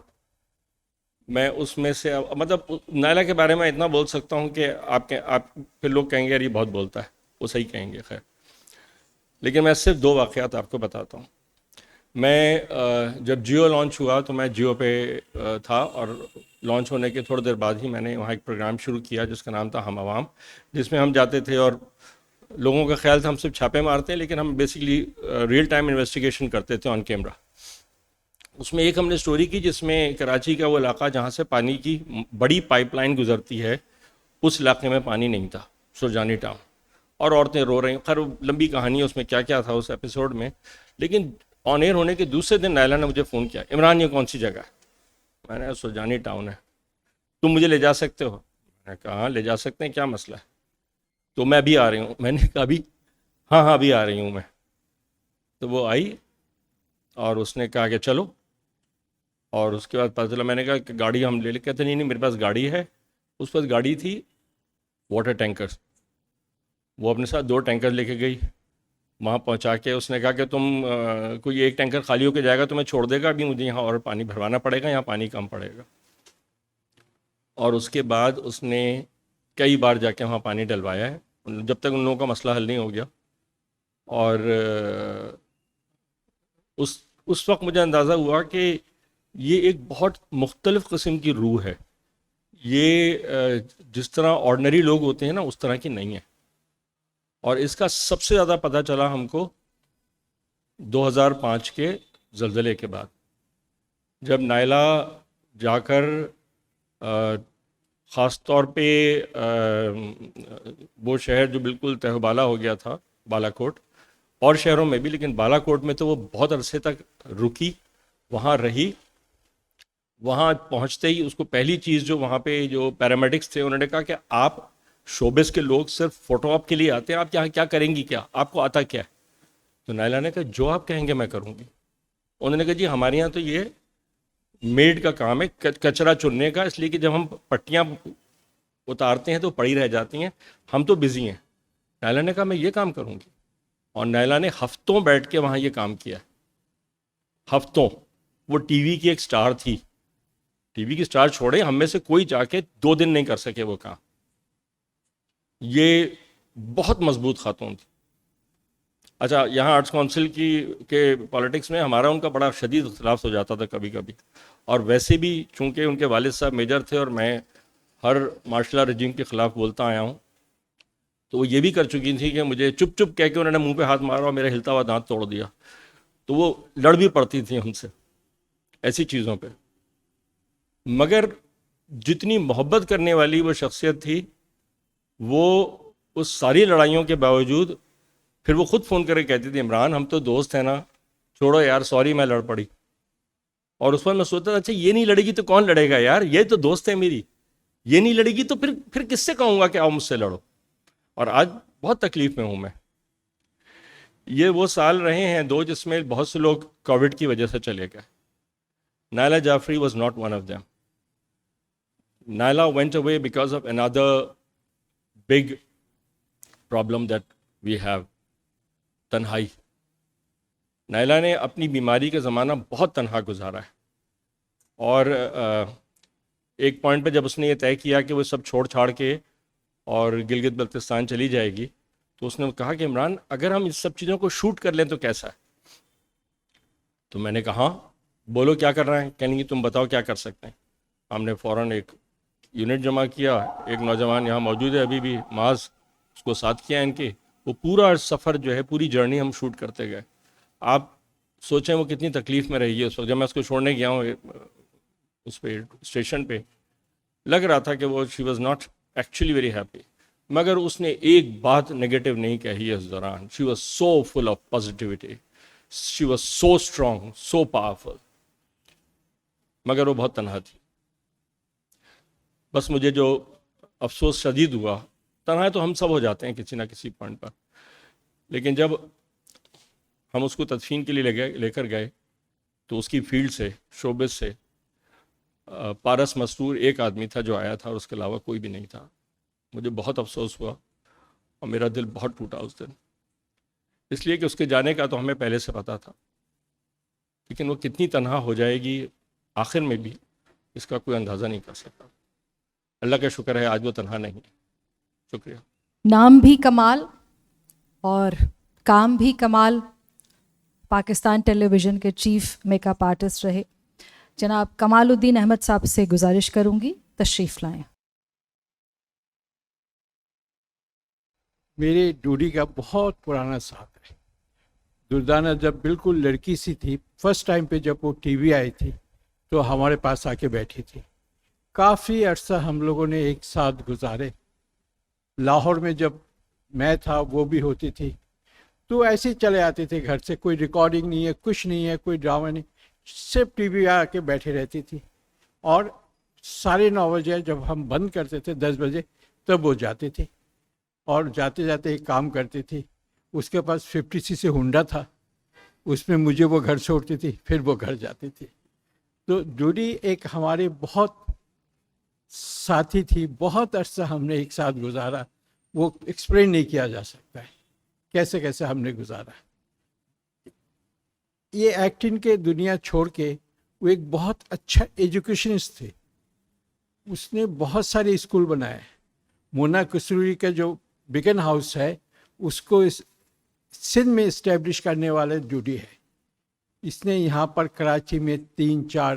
میں اس میں سے مطلب نائلہ کے بارے میں اتنا بول سکتا ہوں کہ آپ پھر لوگ کہیں گے یار یہ بہت بولتا ہے، وہ صحیح کہیں گے، خیر لیکن میں صرف 2 واقعات آپ کو بتاتا ہوں۔ میں جب جیو لانچ ہوا تو میں جیو پہ تھا، اور لانچ ہونے کے تھوڑی دیر بعد ہی میں نے وہاں ایک پروگرام شروع کیا جس کا نام تھا ہم عوام، جس میں ہم جاتے تھے اور لوگوں کا خیال تھا ہم صرف چھاپے مارتے ہیں، لیکن ہم بیسیکلی ریئل ٹائم انویسٹیگیشن کرتے تھے آن کیمرہ۔ اس میں ایک ہم نے سٹوری کی جس میں کراچی کا وہ علاقہ جہاں سے پانی کی بڑی پائپ لائن گزرتی ہے، اس علاقے میں پانی نہیں تھا، سرجانی ٹاؤن، اور عورتیں رو رہی ہیں، خیر لمبی کہانی ہے اس میں کیا کیا تھا اس ایپیسوڈ میں، لیکن آن ایئر ہونے کے دوسرے دن نائلہ نے مجھے فون کیا، عمران یہ کون سی جگہ ہے؟ میں نے سرجانی ٹاؤن ہے، تم مجھے لے جا سکتے ہو؟ میں نے کہا ہاں لے جا سکتے ہیں، کیا مسئلہ ہے؟ تو میں ابھی آ رہی ہوں۔ میں نے کہا ابھی؟ ہاں ابھی آ رہی ہوں میں۔ تو وہ آئی اور اس نے کہا کہ چلو، اور اس کے بعد پتہ چلا، میں نے کہا کہ گاڑی ہم لے کہتے نہیں میرے پاس گاڑی ہے، اس پاس گاڑی تھی واٹر ٹینکرز، وہ اپنے ساتھ 2 ٹینکر لے کے گئی، وہاں پہنچا کے اس نے کہا کہ تم کوئی ایک ٹینکر خالی ہو کے جائے گا تو میں چھوڑ دے گا، ابھی مجھے یہاں اور پانی بھروانا پڑے گا، یہاں پانی کم پڑے گا۔ اور اس کے بعد اس نے کئی بار جا کے وہاں پانی ڈلوایا ہے جب تک ان لوگوں کا مسئلہ حل نہیں ہو گیا۔ اور اس وقت مجھے اندازہ ہوا کہ یہ ایک بہت مختلف قسم کی روح ہے، یہ جس طرح آرڈنری لوگ ہوتے ہیں نا اس طرح کی نہیں ہے. اور اس کا سب سے زیادہ پتہ چلا ہم کو 2005 کے زلزلے کے بعد، جب نائلہ جا کر خاص طور پہ وہ شہر جو بالکل تہوبالا ہو گیا تھا، بالا کوٹ، اور شہروں میں بھی، لیکن بالا کوٹ میں تو وہ بہت عرصے تک رکی، وہاں رہی. وہاں پہنچتے ہی اس کو پہلی چیز جو وہاں پہ جو پیرامیڈکس تھے انہوں نے کہا کہ آپ شوبز کے لوگ صرف فوٹو آپ کے لیے آتے ہیں، آپ یہاں کیا کریں گی، کیا آپ کو آتا کیا ہے؟ تو نائلہ نے کہا جو آپ کہیں گے میں کروں گی. انہوں نے کہا جی ہمارے یہاں تو یہ میڈ کا کام ہے کچرا چننے کا، اس لیے کہ جب ہم پٹیاں اتارتے ہیں تو پڑی رہ جاتی ہیں، ہم تو بزی ہیں. نائلہ نے کہا میں یہ کام کروں گی، اور نائلہ نے ہفتوں بیٹھ کے وہاں یہ کام کیا، ہفتوں. وہ ٹی وی کی ایک سٹار تھی، ٹی وی کی سٹار چھوڑے ہم میں سے کوئی جا کے 2 دن نہیں کر سکے وہ کام. یہ بہت مضبوط خاتون تھی. اچھا، یہاں آرٹس کونسل کے پالیٹکس میں ہمارا ان کا بڑا شدید اختلاف ہو جاتا تھا کبھی کبھی، اور ویسے بھی چونکہ ان کے والد صاحب میجر تھے اور میں ہر مارشل لا رجیم کے خلاف بولتا آیا ہوں، تو وہ یہ بھی کر چکی تھی کہ مجھے چپ چپ کہہ کے انہوں نے منہ پہ ہاتھ مارا اور میرا ہلتا ہوا دانت توڑ دیا. تو وہ لڑ بھی پڑتی تھیں ہم سے ایسی چیزوں پہ. مگر جتنی محبت کرنے والی وہ شخصیت تھی، وہ اس ساری لڑائیوں کے باوجود پھر وہ خود فون کر کے کہتی تھی عمران ہم تو دوست ہیں نا، چھوڑو یار، سوری میں لڑ پڑی. اور اس وقت میں سوچتا تھا اچھا یہ نہیں لڑے گی تو کون لڑے گا یار، یہ تو دوست ہے میری، یہ نہیں لڑے گی تو پھر کس سے کہوں گا کہ آؤ مجھ سے لڑو. اور آج بہت تکلیف میں ہوں میں. یہ وہ سال رہے ہیں 2 جس میں بہت سے لوگ کووڈ کی وجہ سے چلے گئے. Naila Jafri was not one of them. Naila went away because of another big problem that we have. تنہائی. نائلہ نے اپنی بیماری کا زمانہ بہت تنہا گزارا ہے، اور ایک پوائنٹ پہ جب اس نے یہ طے کیا کہ وہ سب چھوڑ چھاڑ کے اور گلگت بلتستان چلی جائے گی، تو اس نے کہا کہ عمران اگر ہم اس سب چیزوں کو شوٹ کر لیں تو کیسا ہے؟ تو میں نے کہا بولو کیا کر رہے ہیں؟ کہنے گی تم بتاؤ کیا کر سکتے ہیں. ہم نے فوراً ایک یونٹ جمع کیا، ایک نوجوان یہاں موجود ہے ابھی بھی، معاذ، اس کو ساتھ کیا ان کے. وہ پورا سفر جو ہے، پوری جرنی ہم شوٹ کرتے گئے. آپ سوچیں وہ کتنی تکلیف میں رہی ہے اس وقت. جب میں اس کو چھوڑنے گیا ہوں اس پہ اسٹیشن پہ، لگ رہا تھا کہ وہ she was not actually very happy, مگر اس نے ایک بات نگیٹو نہیں کہی اس دوران. She was so full of positivity, she was so strong, so powerful. مگر وہ بہت تنہا تھی. بس مجھے جو افسوس شدید ہوا، تنہا تو ہم سب ہو جاتے ہیں کسی نہ کسی پوائنٹ پر، لیکن جب ہم اس کو تدفین کے لیے لے کر گئے تو اس کی فیلڈ سے، شوبز سے، پارس مسرور ایک آدمی تھا جو آیا تھا، اور اس کے علاوہ کوئی بھی نہیں تھا. مجھے بہت افسوس ہوا اور میرا دل بہت ٹوٹا اس دن، اس لیے کہ اس کے جانے کا تو ہمیں پہلے سے پتہ تھا، لیکن وہ کتنی تنہا ہو جائے گی آخر میں بھی اس کا کوئی اندازہ نہیں کر سکتا. اللہ کا شکر ہے آج وہ تنہا نہیں ہے. شکریہ. نام بھی کمال اور کام بھی کمال. پاکستان ٹیلی ویژن کے چیف میک اپ آرٹسٹ رہے. جناب کمال الدین احمد صاحب سے گزارش کروں گی تشریف لائیں. میرے ڈوڈی کا بہت پرانا ساتھ ہے. دردانہ جب بالکل لڑکی سی تھی، فرسٹ ٹائم پہ جب وہ ٹی وی آئی تھی تو ہمارے پاس آ کے بیٹھی تھی. کافی عرصہ ہم لوگوں نے ایک ساتھ گزارے. لاہور میں جب میں تھا وہ بھی ہوتی تھی، تو ایسے ہی چلے آتے تھے گھر سے. کوئی ریکارڈنگ نہیں ہے، کچھ نہیں ہے، کوئی ڈرامہ نہیں، صرف ٹی وی آ کے بیٹھے رہتی تھی. اور 9:30 بجے جب ہم بند کرتے تھے 10 بجے تب وہ جاتی تھی، اور جاتے جاتے ایک کام کرتی تھی. اس کے پاس 50 سے ہونڈا تھا، اس میں مجھے وہ گھر چھوڑتی تھی، پھر وہ گھر جاتی تھی. تو ڈوڈی ایک ہمارے بہت ساتھی تھی. بہت عرصہ ہم نے ایک ساتھ گزارا، وہ ایکسپلین نہیں کیا جا سکتا ہے کیسے کیسے ہم نے گزارا. یہ ایکٹنگ کے دنیا چھوڑ کے وہ ایک بہت اچھا ایجوکیشنسٹ تھے. اس نے بہت سارے اسکول بنائے. مونا کسروری کا جو بیکن ہاؤس ہے اس کو سندھ میں اسٹیبلش کرنے والے ڈوڈی ہے. اس نے یہاں پر کراچی میں 3-4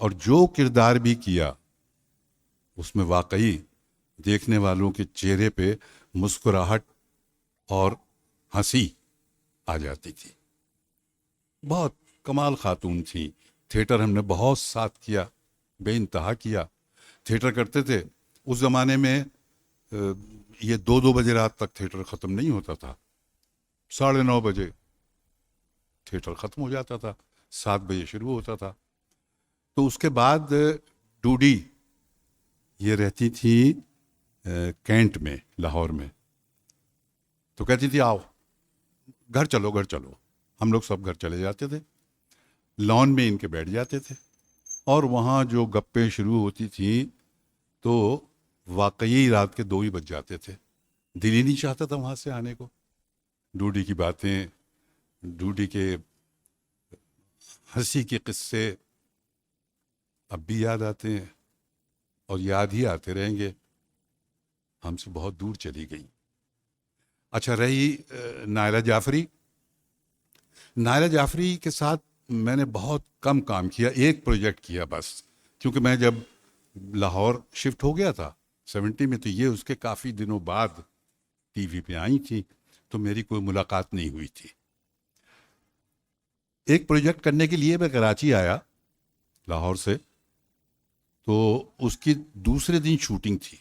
اور جو کردار بھی کیا اس میں واقعی دیکھنے والوں کے چہرے پہ مسکراہٹ اور ہنسی آ جاتی تھی. بہت کمال خاتون تھی. تھیٹر ہم نے بہت ساتھ کیا, بے انتہا کیا. تھیٹر کرتے تھے اس زمانے میں, یہ 2 بجے رات تک تھیٹر ختم نہیں ہوتا تھا. 9:30 بجے تھیٹر ختم ہو جاتا تھا, 7 بجے شروع ہوتا تھا. تو اس کے بعد ڈوڈی یہ رہتی تھی کینٹ میں, لاہور میں. تو کہتی تھی آؤ گھر چلو گھر چلو. ہم لوگ سب گھر چلے جاتے تھے, لان میں ان کے بیٹھ جاتے تھے, اور وہاں جو گپیں شروع ہوتی تھیں تو واقعی رات کے 2 ہی بج جاتے تھے. دل ہی نہیں چاہتا تھا وہاں سے آنے کو. ڈوڈی کی باتیں, ڈوڈی کے ہنسی کے قصے اب بھی یاد آتے ہیں اور یاد ہی آتے رہیں گے. ہم سے بہت دور چلی گئی. اچھا رہی نائلہ جعفری. نائلہ جعفری کے ساتھ میں نے بہت کم کام کیا, ایک پروجیکٹ کیا بس, کیونکہ میں جب لاہور شفٹ ہو گیا تھا 70 میں, تو یہ اس کے کافی دنوں بعد ٹی وی پہ آئی تھی, تو میری کوئی ملاقات نہیں ہوئی تھی. ایک پروجیکٹ کرنے کے لیے میں کراچی آیا لاہور سے, تو اس کی دوسرے دن شوٹنگ تھی.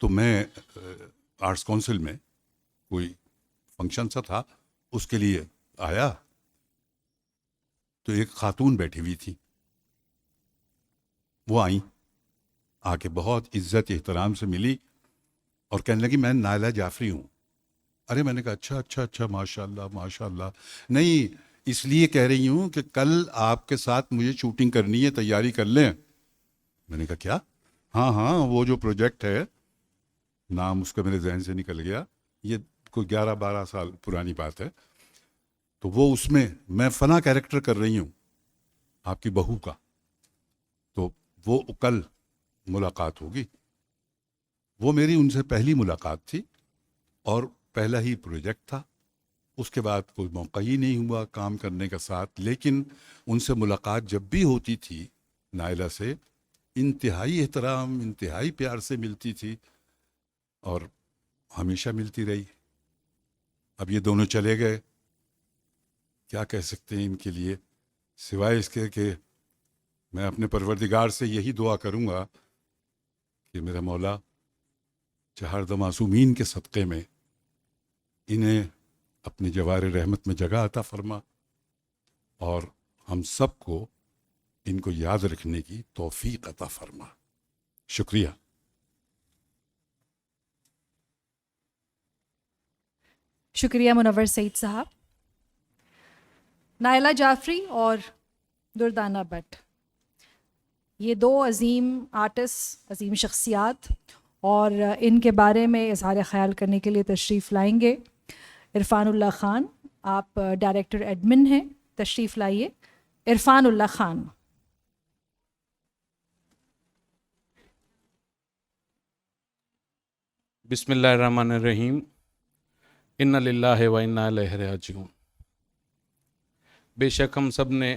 تو میں آرٹس کونسل میں کوئی فنکشن سا تھا, اس کے لیے آیا, تو ایک خاتون بیٹھی ہوئی تھی. وہ آئیں, آ کے بہت عزت احترام سے ملی اور کہنے لگی میں نائلہ جعفری ہوں. ارے میں نے کہا اچھا اچھا اچھا, ماشاء اللہ ماشاء اللہ. نہیں, اس لیے کہہ رہی ہوں کہ کل آپ کے ساتھ مجھے شوٹنگ کرنی ہے, تیاری کر لیں. میں نے کہا کیا؟ ہاں ہاں, وہ جو پروجیکٹ ہے, نام اس کا میرے ذہن سے نکل گیا, یہ کوئی 11-12 سال پرانی بات ہے. تو وہ اس میں فنا کیریکٹر کر رہی ہوں آپ کی بہو کا. تو وہ کل ملاقات ہوگی. وہ میری ان سے پہلی ملاقات تھی اور پہلا ہی پروجیکٹ تھا. اس کے بعد کوئی موقع ہی نہیں ہوا کام کرنے کا ساتھ. لیکن ان سے ملاقات جب بھی ہوتی تھی نائلہ سے, انتہائی احترام, انتہائی پیار سے ملتی تھی اور ہمیشہ ملتی رہی. اب یہ دونوں چلے گئے, کیا کہہ سکتے ہیں ان کے لیے, سوائے اس کے کہ میں اپنے پروردگار سے یہی دعا کروں گا کہ میرا مولا چہارد معصومین کے صدقے میں انہیں اپنے جوار رحمت میں جگہ عطا فرما, اور ہم سب کو ان کو یاد رکھنے کی توفیق عطا فرما. شکریہ. شکریہ منور سعید صاحب. نائلہ جعفری اور دردانہ بٹ, یہ 2 عظیم آرٹسٹ, عظیم شخصیات, اور ان کے بارے میں اظہار خیال کرنے کے لیے تشریف لائیں گے عرفان اللہ خان. آپ ڈائریکٹر ایڈمن ہیں, تشریف لائیے. عرفان اللہ خان. بسم اللہ الرحمن الرحیم. ان للہ و انا الیہ راجعون. بے شک ہم سب نے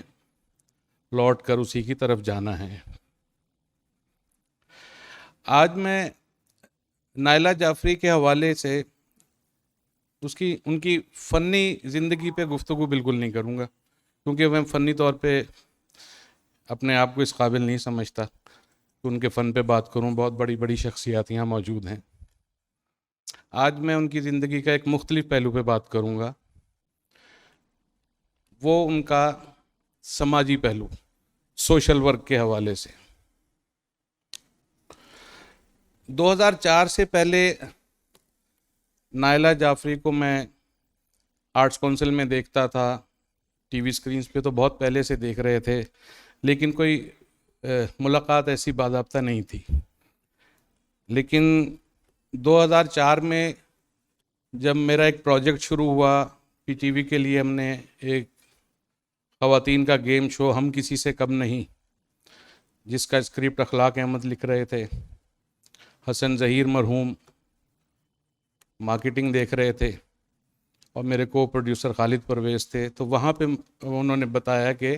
لوٹ کر اسی کی طرف جانا ہے. آج میں نائلہ جعفری کے حوالے سے ان کی فنی زندگی پہ گفتگو بالکل نہیں کروں گا, کیونکہ میں فنی طور پہ اپنے آپ کو اس قابل نہیں سمجھتا کہ ان کے فن پہ بات کروں. بہت بڑی بڑی شخصیات یہاں موجود ہیں. آج میں ان کی زندگی کا ایک مختلف پہلو پہ بات کروں گا, وہ ان کا سماجی پہلو, سوشل ورک کے حوالے سے. 2004 سے پہلے نائلہ جعفری کو میں آرٹس کونسل میں دیکھتا تھا, ٹی وی سکرینز پہ تو بہت پہلے سے دیکھ رہے تھے, لیکن کوئی ملاقات ایسی باضابطہ نہیں تھی. لیکن 2004 میں جب میرا ایک پروجیکٹ شروع ہوا پی ٹی وی کے لیے, ہم نے ایک خواتین کا گیم شو ہم کسی سے کم نہیں, جس کا اسکرپٹ اخلاق احمد لکھ رہے تھے, حسن ظہیر مرحوم مارکیٹنگ دیکھ رہے تھے, اور میرے کو پروڈیوسر خالد پرویز تھے. تو وہاں پہ انہوں نے بتایا کہ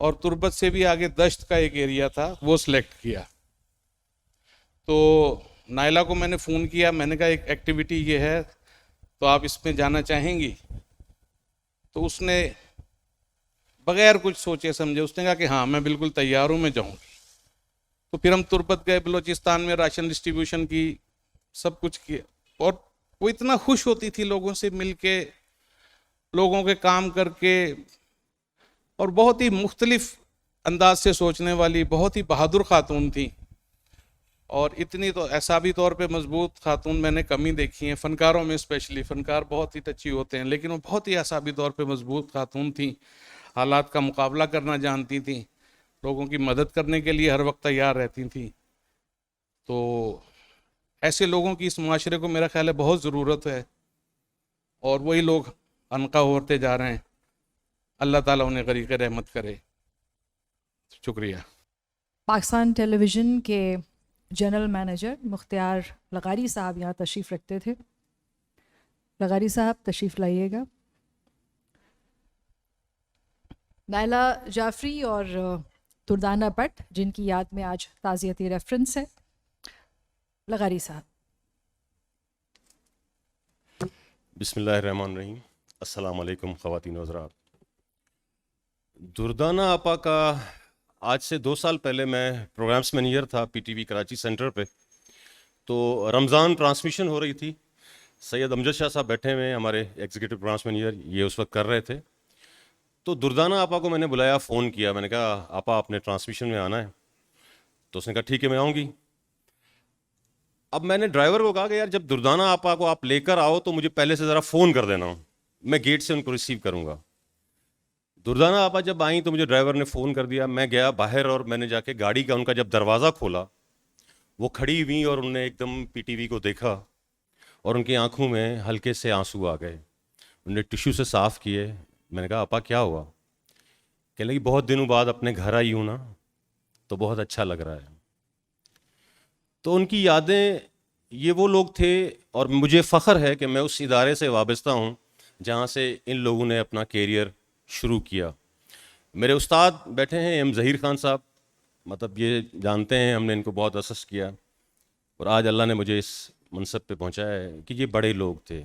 اور تربت سے بھی آگے دشت کا ایک ایریا تھا وہ سلیکٹ کیا. تو نائلہ کو میں نے فون کیا, میں نے کہا ایک ایکٹیویٹی یہ ہے تو آپ اس میں جانا چاہیں گی؟ تو اس نے بغیر کچھ سوچے سمجھے اس نے کہا کہ ہاں میں بالکل تیار ہوں, میں جاؤں گی. تو پھر ہم تربت گئے, بلوچستان میں راشن ڈسٹریبیوشن کی, سب کچھ کیا. اور وہ اتنا خوش ہوتی تھی لوگوں سے مل کے, لوگوں کے کام کر کے, اور بہت ہی مختلف انداز سے سوچنے والی بہت ہی بہادر خاتون تھی. اور اتنی تو اعصابی طور پہ مضبوط خاتون میں نے کم ہی دیکھی ہیں, فنکاروں میں اسپیشلی. فنکار بہت ہی ٹچی ہوتے ہیں, لیکن وہ بہت ہی اعصابی طور پہ مضبوط خاتون تھیں. حالات کا مقابلہ کرنا جانتی تھیں, لوگوں کی مدد کرنے کے لیے ہر وقت تیار رہتی تھیں. تو ایسے لوگوں کی اس معاشرے کو میرا خیال ہے بہت ضرورت ہے, اور وہی لوگ عنقا ہوتے جا رہے ہیں. اللہ تعالیٰ انہیں غریق رحمت کرے. شکریہ. پاکستان ٹیلی ویژن کے جنرل مینیجر مختار لغاری صاحب یہاں تشریف رکھتے تھے. لغاری صاحب تشریف لائیے گا. نائلہ جعفری اور دردانہ بٹ جن کی یاد میں آج تعزیتی ریفرنس ہے. لغاری صاحب. بسم اللہ الرحمن الرحیم. السلام علیکم خواتین و حضرات. دردانہ آپا کا آج سے 2 سال پہلے میں پروگرامز مینیجر تھا P T V Karachi centre پہ. تو رمضان ٹرانسمیشن ہو رہی تھی. سید امجد شاہ صاحب بیٹھے ہوئے ہمارے ایگزیکٹو پروگرامز مینیجر, یہ اس وقت کر رہے تھے. تو دردانہ آپا کو میں نے بلایا, فون کیا, میں نے کہا آپا آپ نے ٹرانسمیشن میں آنا ہے. تو اس نے کہا ٹھیک ہے میں آؤں گی. اب میں نے ڈرائیور کو کہا کہ یار جب دردانہ آپا کو آپ لے کر آؤ تو مجھے پہلے سے ذرا فون کر دینا, میں گیٹ سے ان کو ریسیو کروں گا. دردانہ آپا جب آئیں تو مجھے ڈرائیور نے فون کر دیا. میں گیا باہر اور میں نے جا کے گاڑی کا ان کا جب دروازہ کھولا, وہ کھڑی ہوئی اور انہوں نے ایک دم پی ٹی وی کو دیکھا اور ان کی آنکھوں میں ہلکے سے آنسو آ گئے. انہوں نے ٹیشو سے صاف کیے. میں نے کہا آپا کیا ہوا؟ کہنے لگی بہت دنوں بعد اپنے گھر آئی ہوں نا تو بہت اچھا لگ رہا ہے. تو ان کی یادیں, یہ وہ لوگ تھے, اور مجھے فخر ہے کہ میں اس ادارے سے وابستہ ہوں جہاں سے ان لوگوں نے اپنا کیریئر شروع کیا. میرے استاد بیٹھے ہیں ایم ظہیر خان صاحب, مطلب یہ جانتے ہیں ہم نے ان کو بہت اسس کیا, اور آج اللہ نے مجھے اس منصب پہ پہنچایا ہے کہ یہ بڑے لوگ تھے.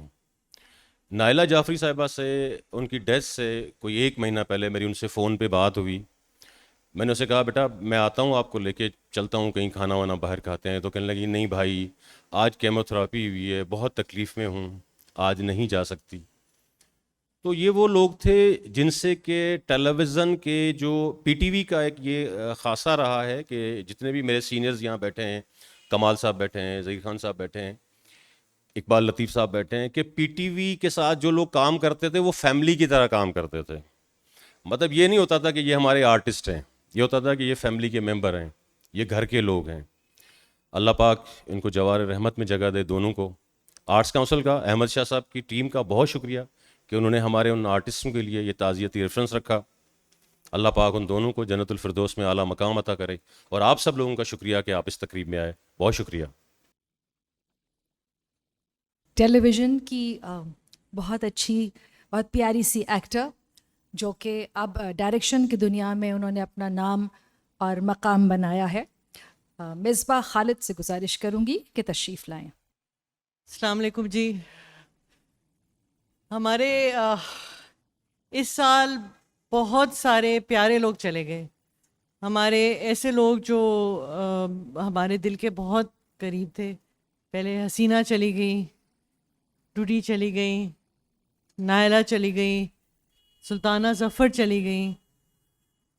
نائلہ جعفری صاحبہ سے ان کی ڈیتھ سے کوئی 1 مہینہ پہلے میری ان سے فون پہ بات ہوئی. میں نے اسے کہا بیٹا میں آتا ہوں آپ کو لے کے چلتا ہوں کہیں کھانا وانا باہر کھاتے ہیں. تو کہنے لگی نہیں بھائی آج کیمو تھراپی ہوئی ہے, بہت تکلیف میں ہوں, آج نہیں جا سکتی. تو یہ وہ لوگ تھے جن سے کہ ٹیلی ویژن کے جو پی ٹی وی کا ایک یہ خاصہ رہا ہے کہ جتنے بھی میرے سینئرز یہاں بیٹھے ہیں, کمال صاحب بیٹھے ہیں, ظہیر خان صاحب بیٹھے ہیں, اقبال لطیف صاحب بیٹھے ہیں, کہ پی ٹی وی کے ساتھ جو لوگ کام کرتے تھے وہ فیملی کی طرح کام کرتے تھے. مطلب یہ نہیں ہوتا تھا کہ یہ ہمارے آرٹسٹ ہیں, یہ ہوتا تھا کہ یہ فیملی کے ممبر ہیں, یہ گھر کے لوگ ہیں. اللہ پاک ان کو جوار رحمت میں جگہ دے دونوں کو. آرٹس کونسل کا احمد شاہ صاحب کی ٹیم کا بہت شکریہ کہ انہوں نے ہمارے ان آرٹسٹوں کے لیے یہ تعزیتی ریفرنس رکھا. اللہ پاک ان دونوں کو جنت الفردوس میں اعلیٰ مقام عطا کرے. اور آپ سب لوگوں کا شکریہ کہ آپ اس تقریب میں آئے, بہت شکریہ. ٹیلی ویژن کی بہت اچھی بہت پیاری سی ایکٹر جو کہ اب ڈائریکشن کی دنیا میں انہوں نے اپنا نام اور مقام بنایا ہے. مصباح خالد سے گزارش کروں گی کہ تشریف لائیں. السلام علیکم جی. ہمارے اس سال بہت سارے پیارے لوگ چلے گئے. ہمارے ایسے لوگ جو ہمارے دل کے بہت قریب تھے. پہلے حسینہ چلی گئیں, ڈوڈی چلی گئیں, نائلہ چلی گئیں, سلطانہ ظفر چلی گئیں,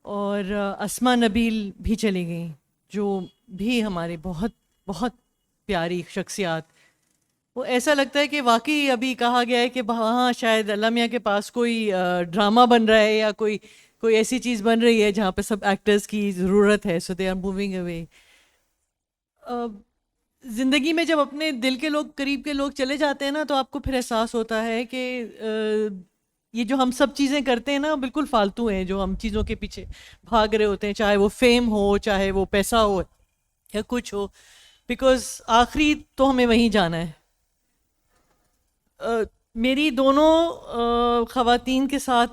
اور اسما نبیل بھی چلی گئیں, جو بھی ہماری بہت بہت پیاری شخصیات. وہ ایسا لگتا ہے کہ واقعی ابھی کہا گیا ہے کہ وہاں شاید علامہ میاں کے پاس کوئی ڈرامہ بن رہا ہے یا کوئی ایسی چیز بن رہی ہے جہاں پہ سب ایکٹرز کی ضرورت ہے. سو دے آر موونگ اوے. زندگی میں جب اپنے دل کے لوگ, قریب کے لوگ چلے جاتے ہیں نا, تو آپ کو پھر احساس ہوتا ہے کہ یہ جو ہم سب چیزیں کرتے ہیں نا بالکل فالتو ہیں, جو ہم چیزوں کے پیچھے بھاگ رہے ہوتے ہیں, چاہے وہ فیم ہو, چاہے وہ پیسہ ہو یا کچھ ہو, بیکاز آخری تو ہمیں وہیں جانا ہے. میری دونوں خواتین کے ساتھ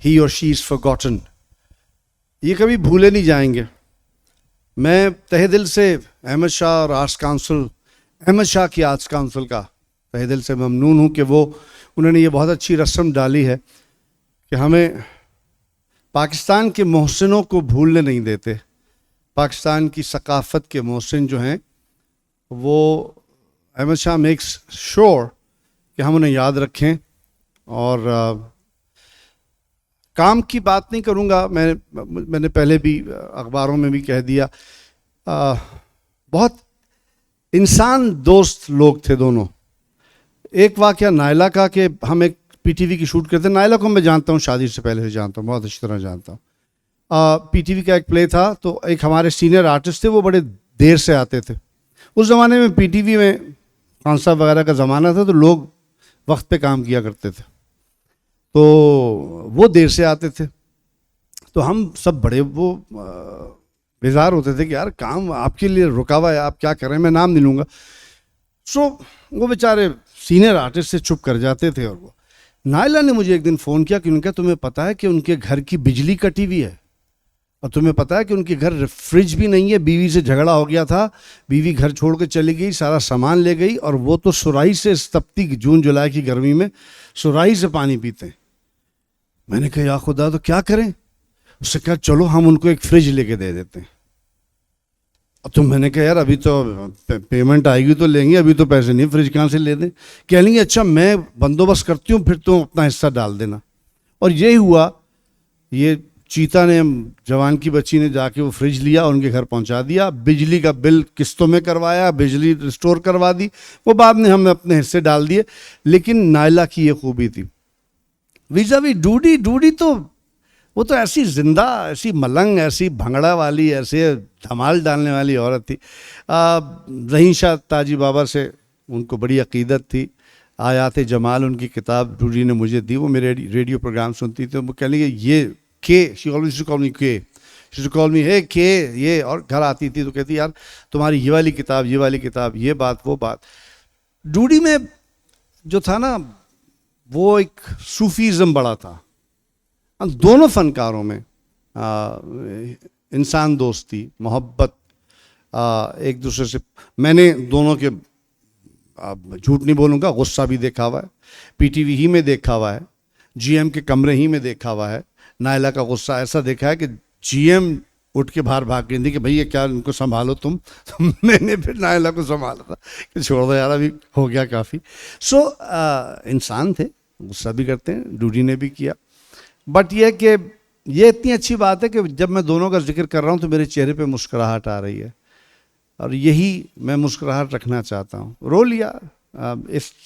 he or she is forgotten. یہ کبھی بھولے نہیں جائیں گے. میں تہ دل سے احمد شاہ اور آرٹس کاؤنسل، احمد شاہ کی آرٹس کاؤنسل کا تہ دل سے ممنون ہوں کہ انہوں نے یہ بہت اچھی رسم ڈالی ہے کہ ہمیں پاکستان کے محسنوں کو بھولنے نہیں دیتے. پاکستان کی ثقافت کے محسن جو ہیں وہ احمد شاہ میکس شور کہ ہم انہیں یاد رکھیں. اور کام کی بات نہیں کروں گا، میں نے پہلے بھی اخباروں میں بھی کہہ دیا، بہت انسان دوست لوگ تھے دونوں. ایک واقعہ نائلہ کا کہ ہم ایک پی ٹی وی کی شوٹ کرتے ہیں. نائلہ کو میں جانتا ہوں، شادی سے پہلے سے جانتا ہوں، بہت اچھی طرح جانتا ہوں. پی ٹی وی کا ایک پلے تھا تو ایک ہمارے سینئر آرٹسٹ تھے، وہ بڑے دیر سے آتے تھے. اس زمانے میں پی ٹی وی میں خان صاحب وغیرہ کا زمانہ تھا تو لوگ وقت پہ کام کیا کرتے تھے، تو وہ دیر سے آتے تھے. تو ہم سب بڑے وہ بیزار ہوتے تھے کہ یار کام آپ کے لیے رکا ہوا ہے، آپ کیا کر رہے ہیں، میں نام نہیں لوں گا. سو وہ بیچارے سینئر آرٹسٹ سے چپ کر جاتے تھے. اور وہ نائلہ نے مجھے ایک دن فون کیا کہ ان کا تمہیں پتہ ہے کہ ان کے گھر کی بجلی کٹی ہوئی ہے، اور تمہیں پتہ ہے کہ ان کے گھر فریج بھی نہیں ہے. بیوی سے جھگڑا ہو گیا تھا، بیوی گھر چھوڑ کے چلی گئی، سارا سامان لے گئی، اور وہ تو سراہی سے تپتی جون جولائی کی گرمی میں سراہی سے پانی پیتے ہیں. میں نے کہا یا خدا تو کیا کریں؟ اس سے کہا چلو ہم ان کو ایک فریج لے کے دے دیتے ہیں. تو میں نے کہا یار ابھی تو پیمنٹ آئے گی تو لیں گے، ابھی تو پیسے نہیں، فریج کہاں سے لے دیں؟ کہہ لیں گے اچھا میں بندوبست کرتی ہوں، پھر تم اپنا حصہ ڈال دینا. اور یہی ہوا. یہ چیتا نے، جوان کی بچی نے جا کے وہ فریج لیا اور ان کے گھر پہنچا دیا. بجلی کا بل قسطوں میں کروایا، بجلی ریسٹور کروا دی، وہ بعد میں ہم نے اپنے حصے ڈال دیے. لیکن نائلہ کی یہ خوبی تھی ویزاوی ڈوڈی تو وہ تو ایسی زندہ، ایسی ملنگ، ایسی بھنگڑا والی، ایسے دھمال ڈالنے والی عورت تھی. ذہین شاہ تاجی بابا سے ان کو بڑی عقیدت تھی. آیات جمال ان کی کتاب ڈوڈی نے مجھے دی. وہ میرے ریڈیو پروگرام سنتی تھی. وہ کہنے لگے یہ شی آلویز کال می کے، شی کال می ہے کے یہ. اور گھر آتی تھی تو کہتی یار تمہاری یہ والی کتاب، یہ والی کتاب، یہ بات وہ بات. ڈوڈی میں جو تھا نا وہ ایک صوفیزم بڑا تھا. دونوں فنکاروں میں انسان دوستی، محبت، ایک دوسرے سے. میں نے دونوں کے جھوٹ نہیں بولوں گا، غصہ بھی دیکھا ہوا ہے، پی ٹی وی ہی میں دیکھا ہوا ہے، جی ایم کے کمرے ہی میں دیکھا ہوا ہے. نائلہ کا غصہ ایسا دیکھا ہے کہ جی ایم اٹھ کے باہر بھاگ گئی تھی کہ بھئی یہ کیا، ان کو سنبھالو تم. میں نے پھر نائلہ کو سنبھالا تھا کہ چھوڑ دو یار ابھی ہو گیا کافی. سو انسان تھے، غصہ بھی کرتے ہیں، ڈوڈی نے بھی کیا. بٹ یہ کہ یہ اتنی اچھی بات ہے کہ جب میں دونوں کا ذکر کر رہا ہوں تو میرے چہرے پہ مسکراہٹ آ رہی ہے، اور یہی میں مسکراہٹ رکھنا چاہتا ہوں. رو لیا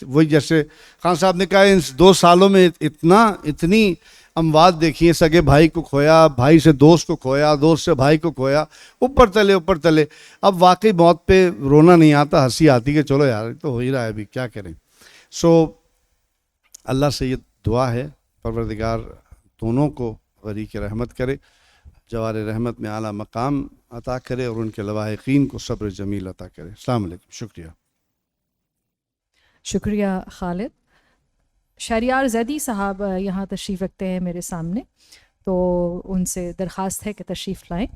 وہی جیسے خان صاحب نے کہا ان 2 سالوں میں اتنی اموات دیکھی ہیں. سگے بھائی کو کھویا، بھائی سے دوست کو کھویا، دوست سے بھائی کو کھویا، اوپر تلے. اب واقعی موت پہ رونا نہیں آتا، ہنسی آتی کہ چلو یار تو ہو ہی رہا ہے ابھی کیا کریں. سو اللہ سے یہ دعا ہے پروردگار دونوں کو غریق رحمت کرے، جوار رحمت میں اعلیٰ مقام عطا کرے، اور ان کے لواحقین کو صبر جمیل عطا کرے. السلام علیکم. شکریہ. شکریہ خالد. شہریار زیدی صاحب یہاں تشریف رکھتے ہیں میرے سامنے، تو ان سے درخواست ہے کہ تشریف لائیں،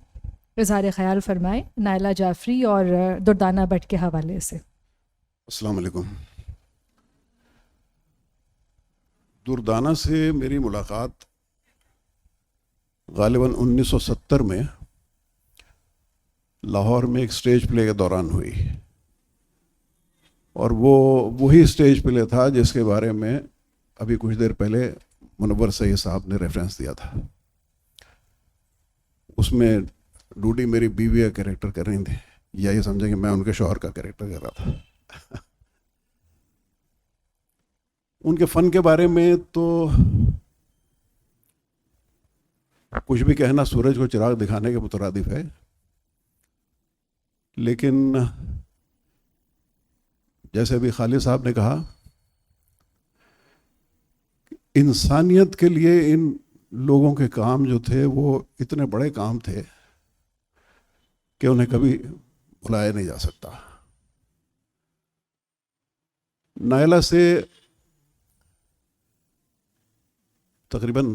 اظہار خیال فرمائیں نائلہ جعفری اور دردانہ بٹ کے حوالے سے. السلام علیکم. دردانہ سے میری ملاقات غالباً 1970 میں لاہور میں ایک سٹیج پلے کے دوران ہوئی، اور وہی سٹیج پلے تھا جس کے بارے میں ابھی کچھ دیر پہلے منور سید صاحب نے ریفرنس دیا تھا. اس میں ڈوڈی میری بیوی کا کریکٹر کر رہی تھی، یا یہ سمجھیں کہ میں ان کے شوہر کا کریکٹر کر رہا تھا. ان کے فن کے بارے میں تو کچھ بھی کہنا سورج کو چراغ دکھانے کے مترادف ہے، لیکن جیسے ابھی خالد صاحب نے کہا انسانیت کے لیے ان لوگوں کے کام جو تھے وہ اتنے بڑے کام تھے کہ انہیں کبھی بھلایا نہیں جا سکتا. نائلہ سے تقریباً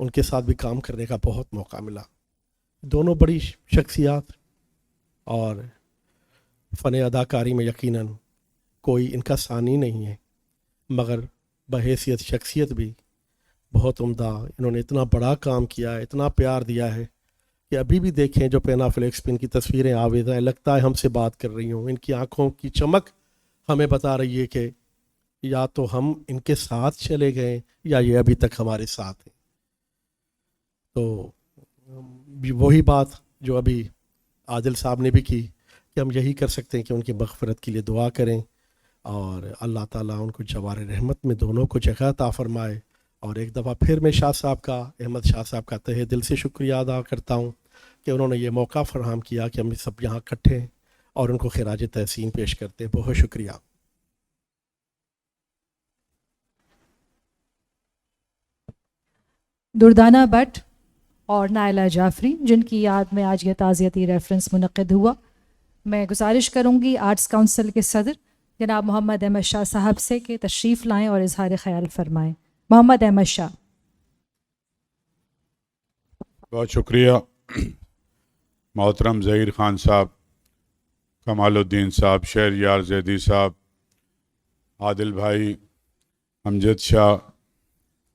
ان کے ساتھ بھی کام کرنے کا بہت موقع ملا. دونوں بڑی شخصیات اور فن اداکاری میں یقیناً کوئی ان کا ثانی نہیں ہے، مگر بحیثیت شخصیت بھی بہت عمدہ. انہوں نے اتنا بڑا کام کیا ہے، اتنا پیار دیا ہے کہ ابھی بھی دیکھیں جو پینا فلیکس پہ ان کی تصویریں آویز ہیں، لگتا ہے ہم سے بات کر رہی ہوں. ان کی آنکھوں کی چمک ہمیں بتا رہی ہے کہ یا تو ہم ان کے ساتھ چلے گئے یا یہ ابھی تک ہمارے ساتھ ہیں. تو وہی بات جو ابھی عادل صاحب نے بھی کی کہ ہم یہی کر سکتے ہیں کہ ان کی مغفرت کے لیے دعا کریں اور اللہ تعالیٰ ان کو جوار رحمت میں دونوں کو جگہ عطا فرمائے. اور ایک دفعہ پھر میں شاہ صاحب کا، احمد شاہ صاحب کا تہہ دل سے شکریہ ادا کرتا ہوں کہ انہوں نے یہ موقع فراہم کیا کہ ہم سب یہاں اکٹھے ہیں اور ان کو خراج تحسین پیش کرتے ہیں. بہت شکریہ. دردانہ بٹ اور نائلہ جعفری جن کی یاد میں آج یہ تعزیتی ریفرنس منعقد ہوا، میں گزارش کروں گی آرٹس کونسل کے صدر جناب محمد احمد شاہ صاحب سے کہ تشریف لائیں اور اظہار خیال فرمائیں. محمد احمد شاہ. بہت شکریہ محترم ظہیر خان صاحب، کمال الدین صاحب، شہریار زیدی صاحب، عادل بھائی، امجد شاہ،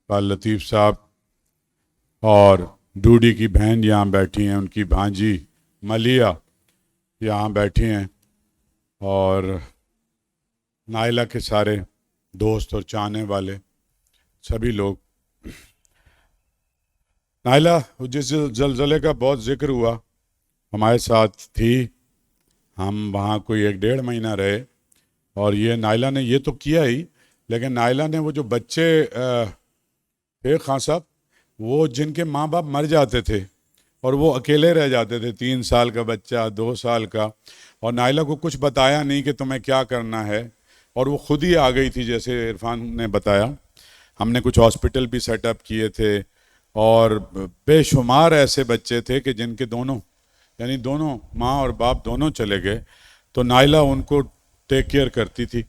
بال لطیف صاحب، اور ڈوڈی کی بہن یہاں بیٹھی ہیں، ان کی بھانجی ملیہ یہاں بیٹھی ہیں، اور نائلہ کے سارے دوست اور چاہنے والے سبھی لوگ. نائلہ جس زلزلے کا بہت ذکر ہوا ہمارے ساتھ تھی، ہم وہاں کوئی 1.5 مہینہ رہے، اور یہ نائلہ نے یہ تو کیا ہی، لیکن نائلہ نے وہ جو بچے تھے خان صاحب، وہ جن کے ماں باپ مر جاتے تھے اور وہ اکیلے رہ جاتے تھے، 3 سال کا بچہ، 2 سال کا، اور نائلہ کو کچھ بتایا نہیں کہ تمہیں کیا کرنا ہے، اور وہ خود ہی آ گئی تھی. جیسے عرفان نے بتایا، ہم نے کچھ ہاسپٹل بھی سیٹ اپ کیے تھے، اور بے شمار ایسے بچے تھے کہ جن کے دونوں یعنی دونوں ماں اور باپ دونوں چلے گئے، تو نائلہ ان کو ٹیک کیئر کرتی تھی.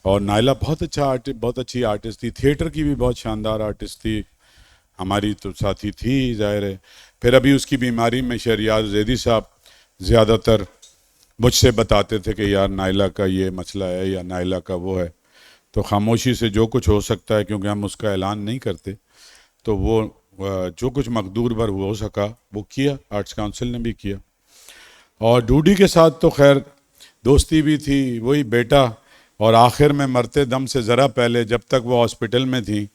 اور نائلہ بہت اچھی آرٹسٹ تھی، تھیٹر کی بھی بہت شاندار آرٹسٹ تھی، ہماری تو ساتھی تھی ظاہر ہے. پھر ابھی اس کی بیماری میں شہریار زیدی صاحب زیادہ تر مجھ سے بتاتے تھے کہ یار نائلہ کا یہ مسئلہ ہے یا نائلہ کا وہ ہے، تو خاموشی سے جو کچھ ہو سکتا ہے، کیونکہ ہم اس کا اعلان نہیں کرتے، تو وہ جو کچھ مقدور بھر ہو سکا وہ کیا، آرٹس کونسل نے بھی کیا. اور ڈوڈی کے ساتھ تو خیر دوستی بھی تھی، وہی بیٹا، اور آخر میں مرتے دم سے ذرا پہلے جب تک وہ ہاسپٹل میں تھی،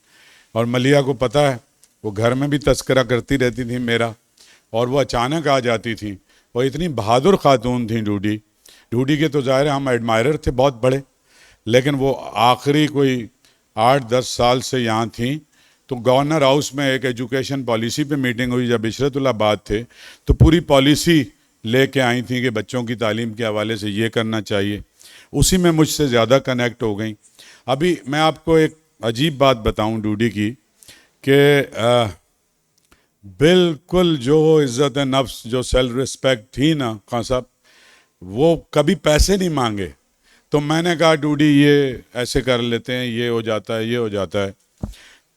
اور ملیہ کو پتہ ہے وہ گھر میں بھی تذکرہ کرتی رہتی تھی میرا، اور وہ اچانک آ جاتی تھی. وہ اتنی بہادر خاتون تھیں ڈوڈی کے تو ظاہر ہم ایڈمائرر تھے بہت بڑے، لیکن وہ آخری کوئی 8-10 سال سے یہاں تھیں. تو گورنر ہاؤس میں ایک ایجوکیشن پالیسی پہ میٹنگ ہوئی جب عشرت اللہ آباد تھے، تو پوری پالیسی لے کے آئی تھیں کہ بچوں کی تعلیم کے حوالے سے یہ کرنا چاہیے. اسی میں مجھ سے زیادہ کنیکٹ ہو گئیں. ابھی میں آپ کو ایک عجیب بات بتاؤں ڈوڈی کی، کہ بالکل جو عزت نفس، جو سیلف رسپیکٹ تھی نا خان صاحب، وہ کبھی پیسے نہیں مانگے. تو میں نے کہا ڈوڈی یہ ایسے کر لیتے ہیں، یہ ہو جاتا ہے، یہ ہو جاتا ہے.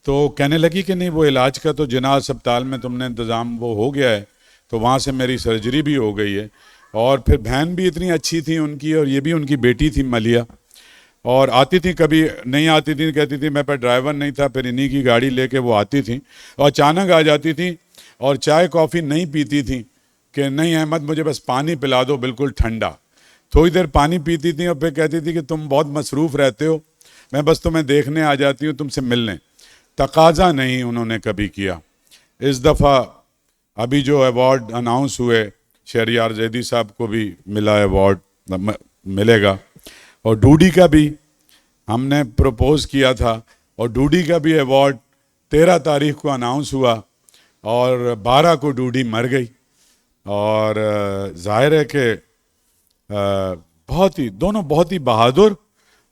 تو کہنے لگی کہ نہیں، وہ علاج کا تو جناح اسپتال میں تم نے انتظام وہ ہو گیا ہے، تو وہاں سے میری سرجری بھی ہو گئی ہے. اور پھر بہن بھی اتنی اچھی تھی ان کی، اور یہ بھی ان کی بیٹی تھی ملیہ، اور آتی تھی، کبھی نہیں آتی تھی، کہتی تھی میں پہ ڈرائیور نہیں تھا، پھر انہی کی گاڑی لے کے وہ آتی تھیں، اور اچانک آ جاتی تھیں، اور چائے کافی نہیں پیتی تھیں کہ نہیں احمد مجھے بس پانی پلا دو بالکل ٹھنڈا. تھوڑی دیر پانی پیتی تھیں اور پھر کہتی تھی کہ تم بہت مصروف رہتے ہو، میں بس تمہیں دیکھنے آ جاتی ہوں، تم سے ملنے. تقاضا نہیں انہوں نے کبھی کیا. اس دفعہ ابھی جو ایوارڈ اناؤنس ہوئے، شہریار زیدی صاحب کو بھی ملا ایوارڈ، ملے گا، اور ڈوڈی کا بھی ہم نے پروپوز کیا تھا، اور ڈوڈی کا بھی ایوارڈ 13 تاریخ کو اناؤنس ہوا، اور 12 کو ڈوڈی مر گئی. اور ظاہر ہے کہ دونوں بہت ہی بہادر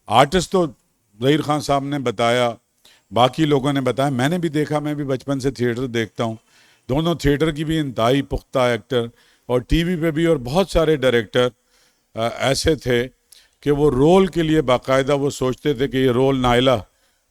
آرٹسٹ. تو ظہیر خان صاحب نے بتایا، باقی لوگوں نے بتایا، میں نے بھی دیکھا، میں بھی بچپن سے تھیٹر دیکھتا ہوں. دونوں تھیٹر کی بھی انتہائی پختہ ایکٹر، اور ٹی وی پہ بھی، اور بہت سارے ڈائریکٹر ایسے تھے کہ وہ رول کے لیے باقاعدہ وہ سوچتے تھے کہ یہ رول نائلہ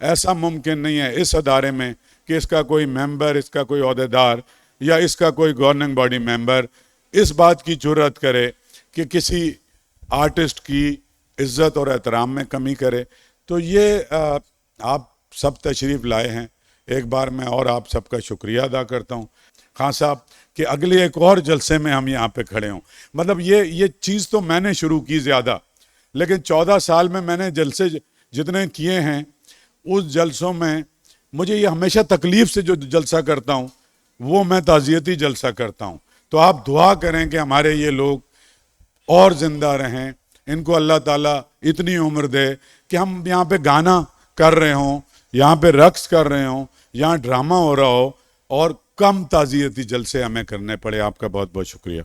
ایسا ممکن نہیں ہے اس ادارے میں کہ اس کا کوئی ممبر، اس کا کوئی عہدیدار یا اس کا کوئی گورننگ باڈی ممبر اس بات کی جرات کرے کہ کسی آرٹسٹ کی عزت اور احترام میں کمی کرے. تو یہ آپ سب تشریف لائے ہیں، ایک بار میں اور آپ سب کا شکریہ ادا کرتا ہوں. خان صاحب کہ اگلے ایک اور جلسے میں ہم یہاں پہ کھڑے ہوں. مطلب یہ چیز تو میں نے شروع کی زیادہ، لیکن 14 سال میں نے جلسے جتنے کیے ہیں اس جلسوں میں مجھے یہ ہمیشہ تکلیف سے جو جلسہ کرتا ہوں وہ میں تعزیتی جلسہ کرتا ہوں. تو آپ دعا کریں کہ ہمارے یہ لوگ اور زندہ رہیں، ان کو اللہ تعالیٰ اتنی عمر دے کہ ہم یہاں پہ گانا کر رہے ہوں، یہاں پہ رقص کر رہے ہوں، یہاں ڈرامہ ہو رہا ہو اور کم تعزیتی جلسے ہمیں کرنے پڑے. آپ کا بہت بہت شکریہ.